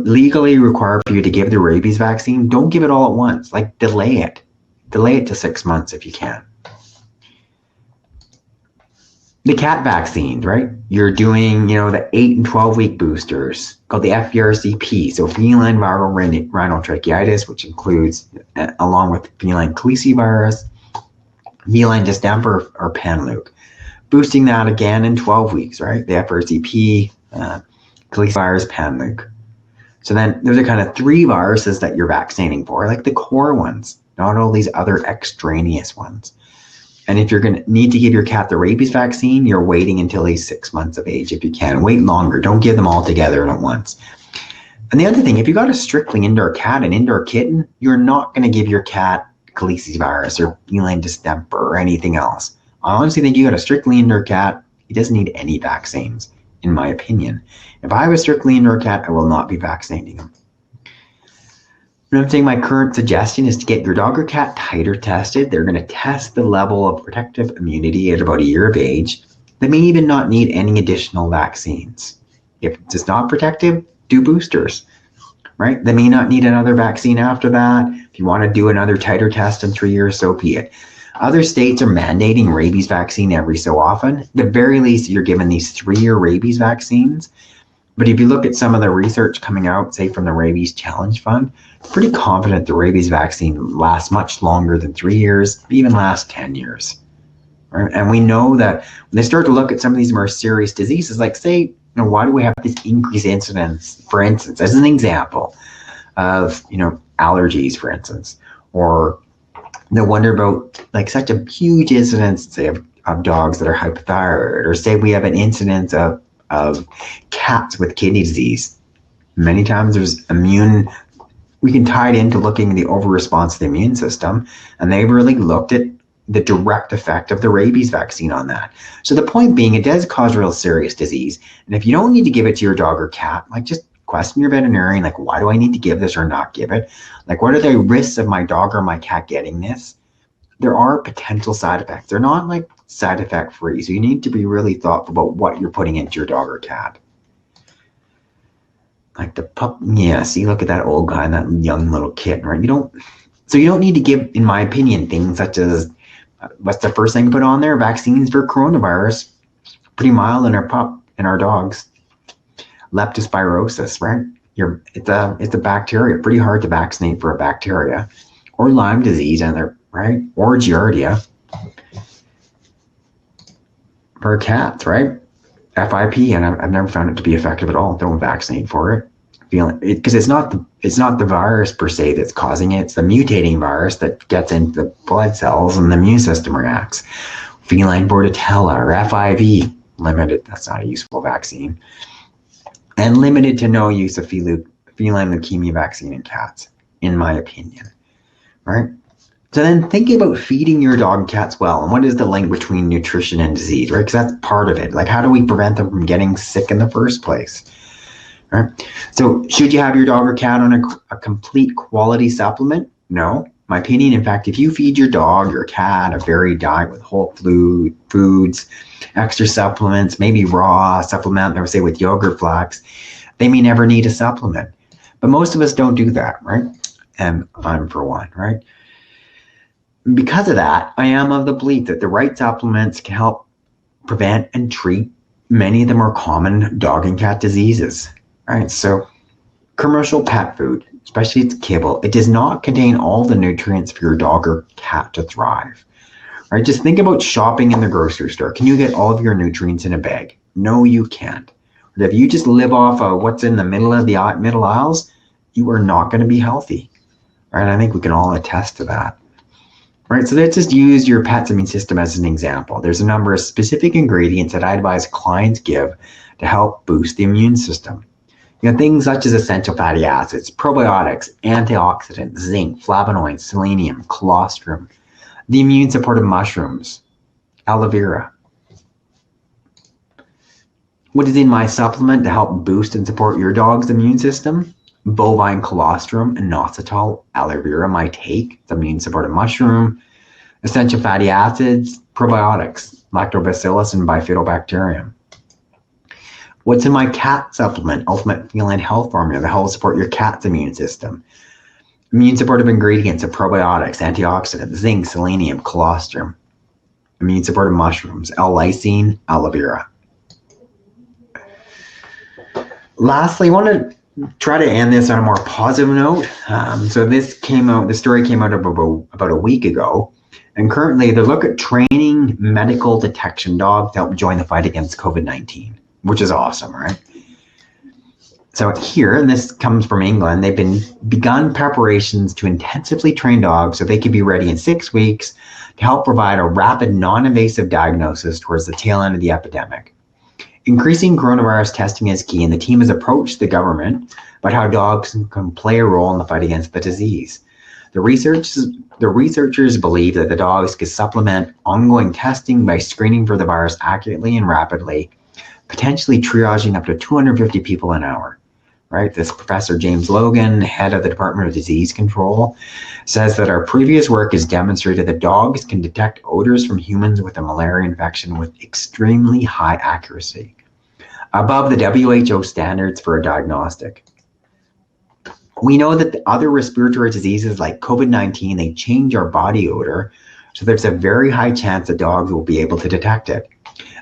legally required for you to give the rabies vaccine, don't give it all at once. Like delay it. Delay it to 6 months if you can. The cat vaccines, right? You're doing, the 8 and 12-week boosters called the FVRCP, so feline viral rhinotracheitis, which includes, along with feline calicivirus, feline distemper, or panleuk. Boosting that again in 12 weeks, right? The FVRCP, calicivirus, panleuk. So then those are kind of 3 viruses that you're vaccinating for, like the core ones, not all these other extraneous ones. And if you're going to need to give your cat the rabies vaccine, you're waiting until he's 6 months of age if you can. Wait longer. Don't give them all together at once. And the other thing, if you got a strictly indoor cat, an indoor kitten, you're not going to give your cat calicivirus or feline distemper or anything else. I honestly think you got a strictly indoor cat, he doesn't need any vaccines, in my opinion. If I have a strictly indoor cat, I will not be vaccinating him. I'm saying my current suggestion is to get your dog or cat titer tested. They're going to test the level of protective immunity at about a year of age. They may even not need any additional vaccines. If it's not protective, do boosters, right? They may not need another vaccine after that. If you want to do another titer test in 3 years, so be it. Other states are mandating rabies vaccine every so often. At the very least, you're given these 3-year rabies vaccines. But if you look at some of the research coming out, say from the Rabies Challenge Fund, pretty confident the rabies vaccine lasts much longer than 3 years, even lasts 10 years. Right? And we know that when they start to look at some of these more serious diseases, like say, why do we have this increased incidence, for instance, as an example of, allergies, for instance, or they wonder about like such a huge incidence, say, of dogs that are hypothyroid, or say we have an incidence of cats with kidney disease. Many times there's we can tie it into looking at the over-response to the immune system, and they've really looked at the direct effect of the rabies vaccine on that. So the point being, it does cause real serious disease, and if you don't need to give it to your dog or cat, like just question your veterinarian, like why do I need to give this or not give it? Like what are the risks of my dog or my cat getting this? There are potential side effects. They're not like side effect free. So you need to be really thoughtful about what you're putting into your dog or cat. Like the pup, see, look at that old guy and that young little kitten, right? You don't need to give, in my opinion, things such as, what's the first thing to put on there? Vaccines for coronavirus, pretty mild in our dogs. Leptospirosis, right? It's a bacteria, pretty hard to vaccinate for a bacteria. Or Lyme disease, right? Or Giardia. For cats, right? FIP, and I've never found it to be effective at all. Don't vaccinate for it. Because it's not the virus per se that's causing it. It's the mutating virus that gets into the blood cells and the immune system reacts. Feline bordetella or FIV, limited. That's not a useful vaccine. And limited to no use of feline leukemia vaccine in cats, in my opinion. Right? So then thinking about feeding your dog and cats well, and what is the link between nutrition and disease, right? Because that's part of it. Like, how do we prevent them from getting sick in the first place? Right? So should you have your dog or cat on a complete quality supplement? No. My opinion, in fact, if you feed your dog or cat a varied diet with whole foods, extra supplements, maybe raw supplement, or say with yogurt flax, they may never need a supplement. But most of us don't do that, right? And I'm for one, right? Because of that, I am of the belief that the right supplements can help prevent and treat many of the more common dog and cat diseases. Right? So Commercial pet food, especially its kibble, it does not contain all the nutrients for your dog or cat to thrive. Right? Just think about shopping in the grocery store. Can you get all of your nutrients in a bag? No, you can't. But if you just live off of what's in the middle of the middle aisles, you are not going to be healthy. Right? I think we can all attest to that. Right? So let's just use your pet's immune system as an example. There's a number of specific ingredients that I advise clients give to help boost the immune system. Things such as essential fatty acids, probiotics, antioxidants, zinc, flavonoids, selenium, colostrum, the immune supportive mushrooms, aloe vera. What is in my supplement to help boost and support your dog's immune system? Bovine colostrum, inositol, aloe vera, my take, the immune supportive mushroom, essential fatty acids, probiotics, lactobacillus and bifidobacterium. What's in my cat supplement, Ultimate Feline Health Formula, to help support your cat's immune system? Immune supportive ingredients of probiotics, antioxidants, zinc, selenium, colostrum. Immune supportive mushrooms, L-lysine, aloe vera. Lastly, I want to try to end this on a more positive note. So this story came out about a week ago. And currently they look at training medical detection dogs to help join the fight against COVID-19. Which is awesome, right? So here, and this comes from England, they've begun preparations to intensively train dogs so they can be ready in 6 weeks to help provide a rapid, non-invasive diagnosis towards the tail end of the epidemic. Increasing coronavirus testing is key, and the team has approached the government about how dogs can play a role in the fight against the disease. The researchers believe that the dogs could supplement ongoing testing by screening for the virus accurately and rapidly, potentially triaging up to 250 people an hour, right? This Professor James Logan, head of the Department of Disease Control, says that our previous work has demonstrated that dogs can detect odors from humans with a malaria infection with extremely high accuracy, above the WHO standards for a diagnostic. We know that the other respiratory diseases like COVID-19, they change our body odor, so there's a very high chance that dogs will be able to detect it.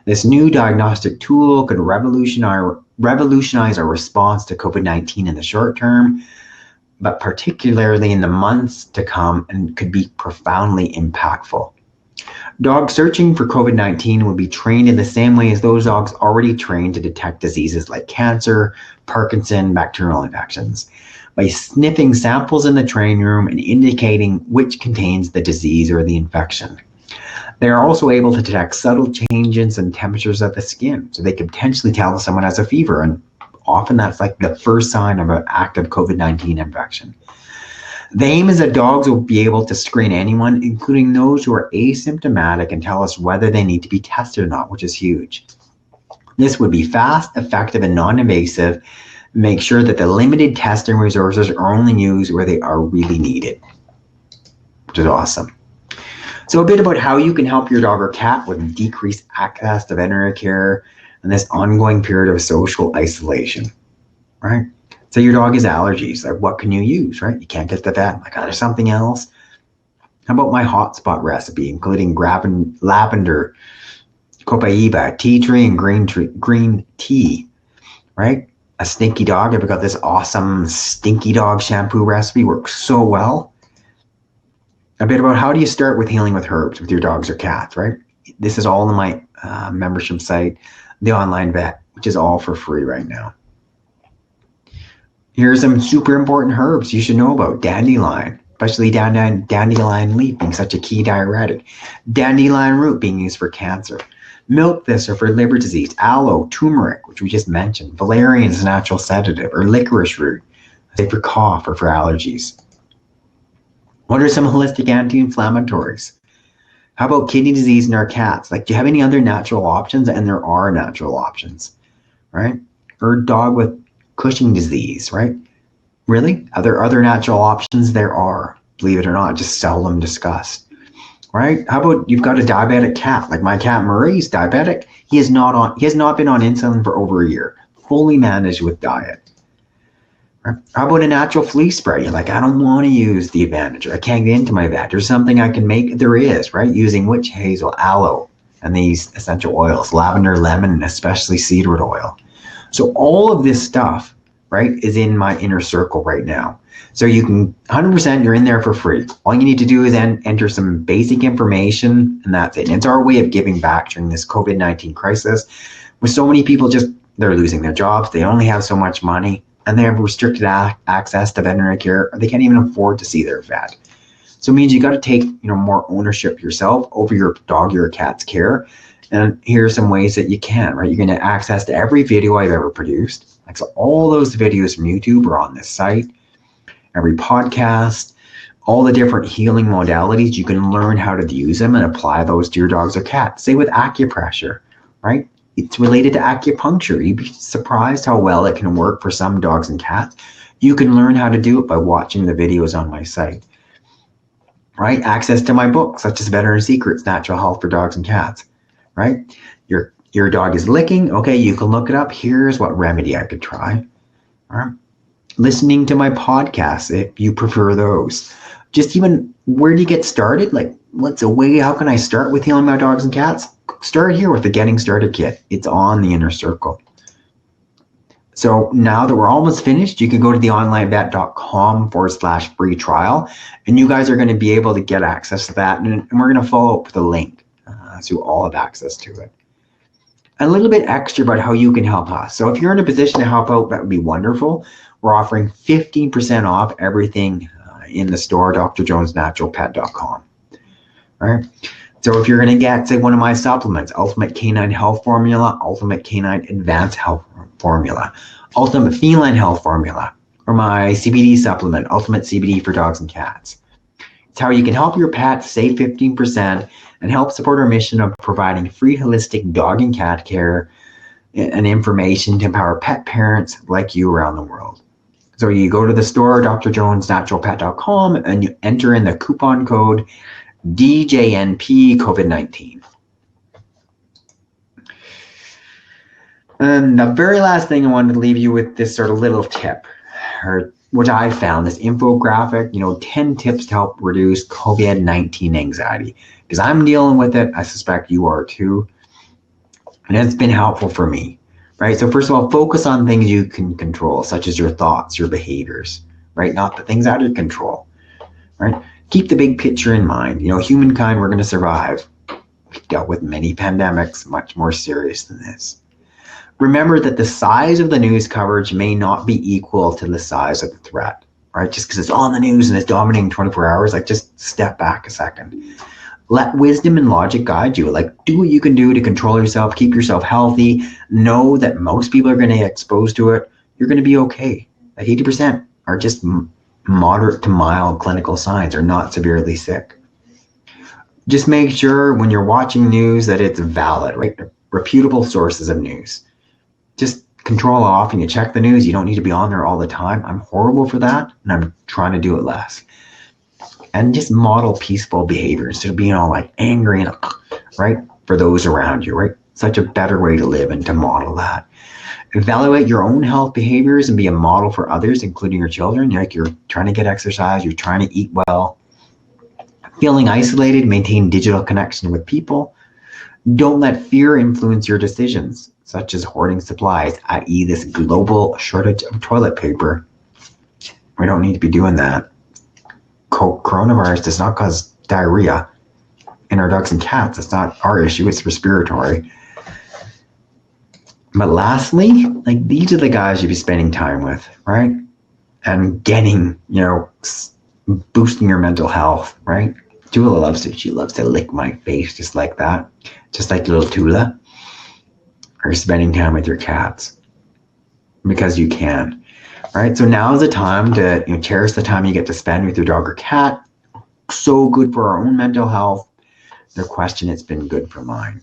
This new diagnostic tool could revolutionize our response to COVID-19 in the short term, but particularly in the months to come, and could be profoundly impactful. Dogs searching for COVID-19 will be trained in the same way as those dogs already trained to detect diseases like cancer, Parkinson, bacterial infections, by sniffing samples in the training room and indicating which contains the disease or the infection. They are also able to detect subtle changes in temperatures of the skin, so they could potentially tell if someone has a fever, and often that's like the first sign of an active COVID-19 infection. The aim is that dogs will be able to screen anyone, including those who are asymptomatic, and tell us whether they need to be tested or not, which is huge. This would be fast, effective, and non-invasive. Make sure that the limited testing resources are only used where they are really needed, which is awesome. So a bit about how you can help your dog or cat with decreased access to veterinary care and this ongoing period of social isolation, right? So your dog has allergies, like what can you use, right? You can't get the vet, like, there's something else. How about my hotspot recipe, including lavender, copaiba, tea tree, and green tea, right? A stinky dog, I've got this awesome stinky dog shampoo recipe, works so well. A bit about how do you start with healing with herbs with your dogs or cats, right? This is all on my membership site, The Online Vet, which is all for free right now. Here's some super important herbs you should know about. Dandelion, especially dandelion leaf being such a key diuretic. Dandelion root being used for cancer. Milk thistle for liver disease. Aloe, turmeric, which we just mentioned. Valerian is a natural sedative, or licorice root, say for cough or for allergies. What are some holistic anti-inflammatories? How about kidney disease in our cats? Like, do you have any other natural options? And there are natural options, right? Or a dog with Cushing disease, right? Really? Are there other natural options? There are, believe it or not, just seldom discussed, right? How about you've got a diabetic cat, like my cat Murray's diabetic. He has not been on insulin for over a year, fully managed with diet. Right? How about a natural flea spray? You're like, I don't want to use the Advantage, or I can't get into my vet. There's something I can make. There is, right? Using witch hazel, aloe, and these essential oils, lavender, lemon, and especially cedarwood oil. So all of this stuff right, is in my inner circle right now. So you can 100%, you're in there for free. All you need to do is then enter some basic information, and that's it. And it's our way of giving back during this COVID-19 crisis. With so many people they're losing their jobs, they only have so much money, and they have restricted access to veterinary care, or they can't even afford to see their vet. So it means you got to take more ownership yourself over your dog, your cat's care. And here are some ways that you can, right? You're going to have access to every video I've ever produced. Like, so all those videos from YouTube are on this site. Every podcast, all the different healing modalities, you can learn how to use them and apply those to your dogs or cats. Say with acupressure, right? It's related to acupuncture. You'd be surprised how well it can work for some dogs and cats. You can learn how to do it by watching the videos on my site, right? Access to my books, such as Veterinary Secrets, Natural Health for Dogs and Cats, right? Your dog is licking. Okay, you can look it up. Here's what remedy I could try. All right. Listening to my podcasts, if you prefer those. Just even, where do you get started? Like, what's a way? How can I start with healing my dogs and cats? Start here with the Getting Started Kit. It's on the inner circle. So now that we're almost finished, you can go to theonlinevet.com/free trial, and you guys are going to be able to get access to that. And we're going to follow up with a link so you all have access to it. A little bit extra about how you can help us. So if you're in a position to help out, that would be wonderful. We're offering 15% off everything in the store, drjonesnaturalpet.com. All right. So if you're going to get, say, one of my supplements, Ultimate Canine Health Formula, Ultimate Canine Advanced Health Formula, Ultimate Feline Health Formula, or my CBD supplement, Ultimate CBD for Dogs and Cats. It's how you can help your pet save 15% and help support our mission of providing free holistic dog and cat care and information to empower pet parents like you around the world. So you go to the store, drjonesnaturalpet.com, and you enter in the coupon code DJNP COVID-19. And the very last thing I wanted to leave you with, this sort of little tip, which I found, this infographic, 10 tips to help reduce COVID-19 anxiety. Because I'm dealing with it, I suspect you are too. And it's been helpful for me, right? So first of all, focus on things you can control, such as your thoughts, your behaviors, right? Not the things out of control, right? Keep the big picture in mind. Humankind, we're going to survive. We've dealt with many pandemics much more serious than this. Remember that the size of the news coverage may not be equal to the size of the threat, right? Just because it's on the news and it's dominating 24 hours, like, just step back a second. Let wisdom and logic guide you. Like, do what you can do to control yourself, keep yourself healthy. Know that most people are going to get exposed to it. You're going to be okay. Like 80% are just moderate to mild clinical signs, or not severely sick. Just make sure when you're watching news that it's valid, right? Reputable sources of news. Just control off and you check the news. You don't need to be on there all the time. I'm horrible for that, and I'm trying to do it less. And just model peaceful behavior instead of being all like angry and, right, for those around you, right? Such a better way to live and to model that. Evaluate your own health behaviors and be a model for others, including your children. Like, you're trying to get exercise, you're trying to eat well. Feeling isolated, maintain digital connection with people. Don't let fear influence your decisions, such as hoarding supplies, i.e. this global shortage of toilet paper. We don't need to be doing that. Coronavirus does not cause diarrhea in our dogs and cats. It's not our issue, it's respiratory. But lastly, like, these are the guys you'd be spending time with, right? And getting, boosting your mental health, right? Tula loves it. She loves to lick my face just like that. Just like little Tula. Or spending time with your cats. Because you can, right? So now is the time to cherish the time you get to spend with your dog or cat. So good for our own mental health. No question, it's been good for mine,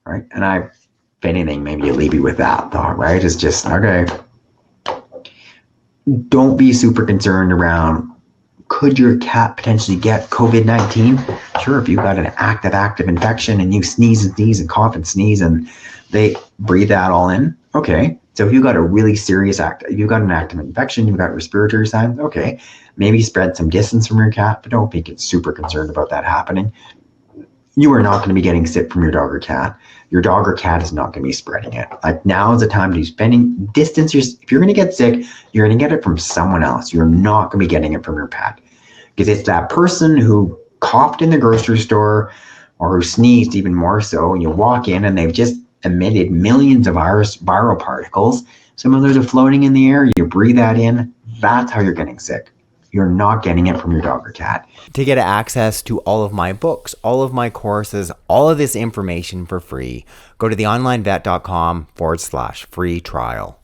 right? And if anything, maybe you leave you with that thought, right? It's just, okay, don't be super concerned around, could your cat potentially get COVID-19? Sure, if you've got an active infection and you sneeze and cough and sneeze and they breathe that all in, okay. So if you've got a really serious if you've got an active infection, you've got respiratory signs, okay, maybe spread some distance from your cat, but don't be super concerned about that happening. you are not going to be getting sick from your dog or cat. Your dog or cat is not going to be spreading it. Like, now is the time to be spending distance. If you're going to get sick, you're going to get it from someone else. You're not going to be getting it from your pet, because it's that person who coughed in the grocery store or who sneezed even more so, and you walk in and they've just emitted millions of viral particles. Some of those are floating in the air. You breathe that in. That's how you're getting sick. You're not getting it from your dog or cat. To get access to all of my books, all of my courses, all of this information for free, go to theonlinevet.com/free trial.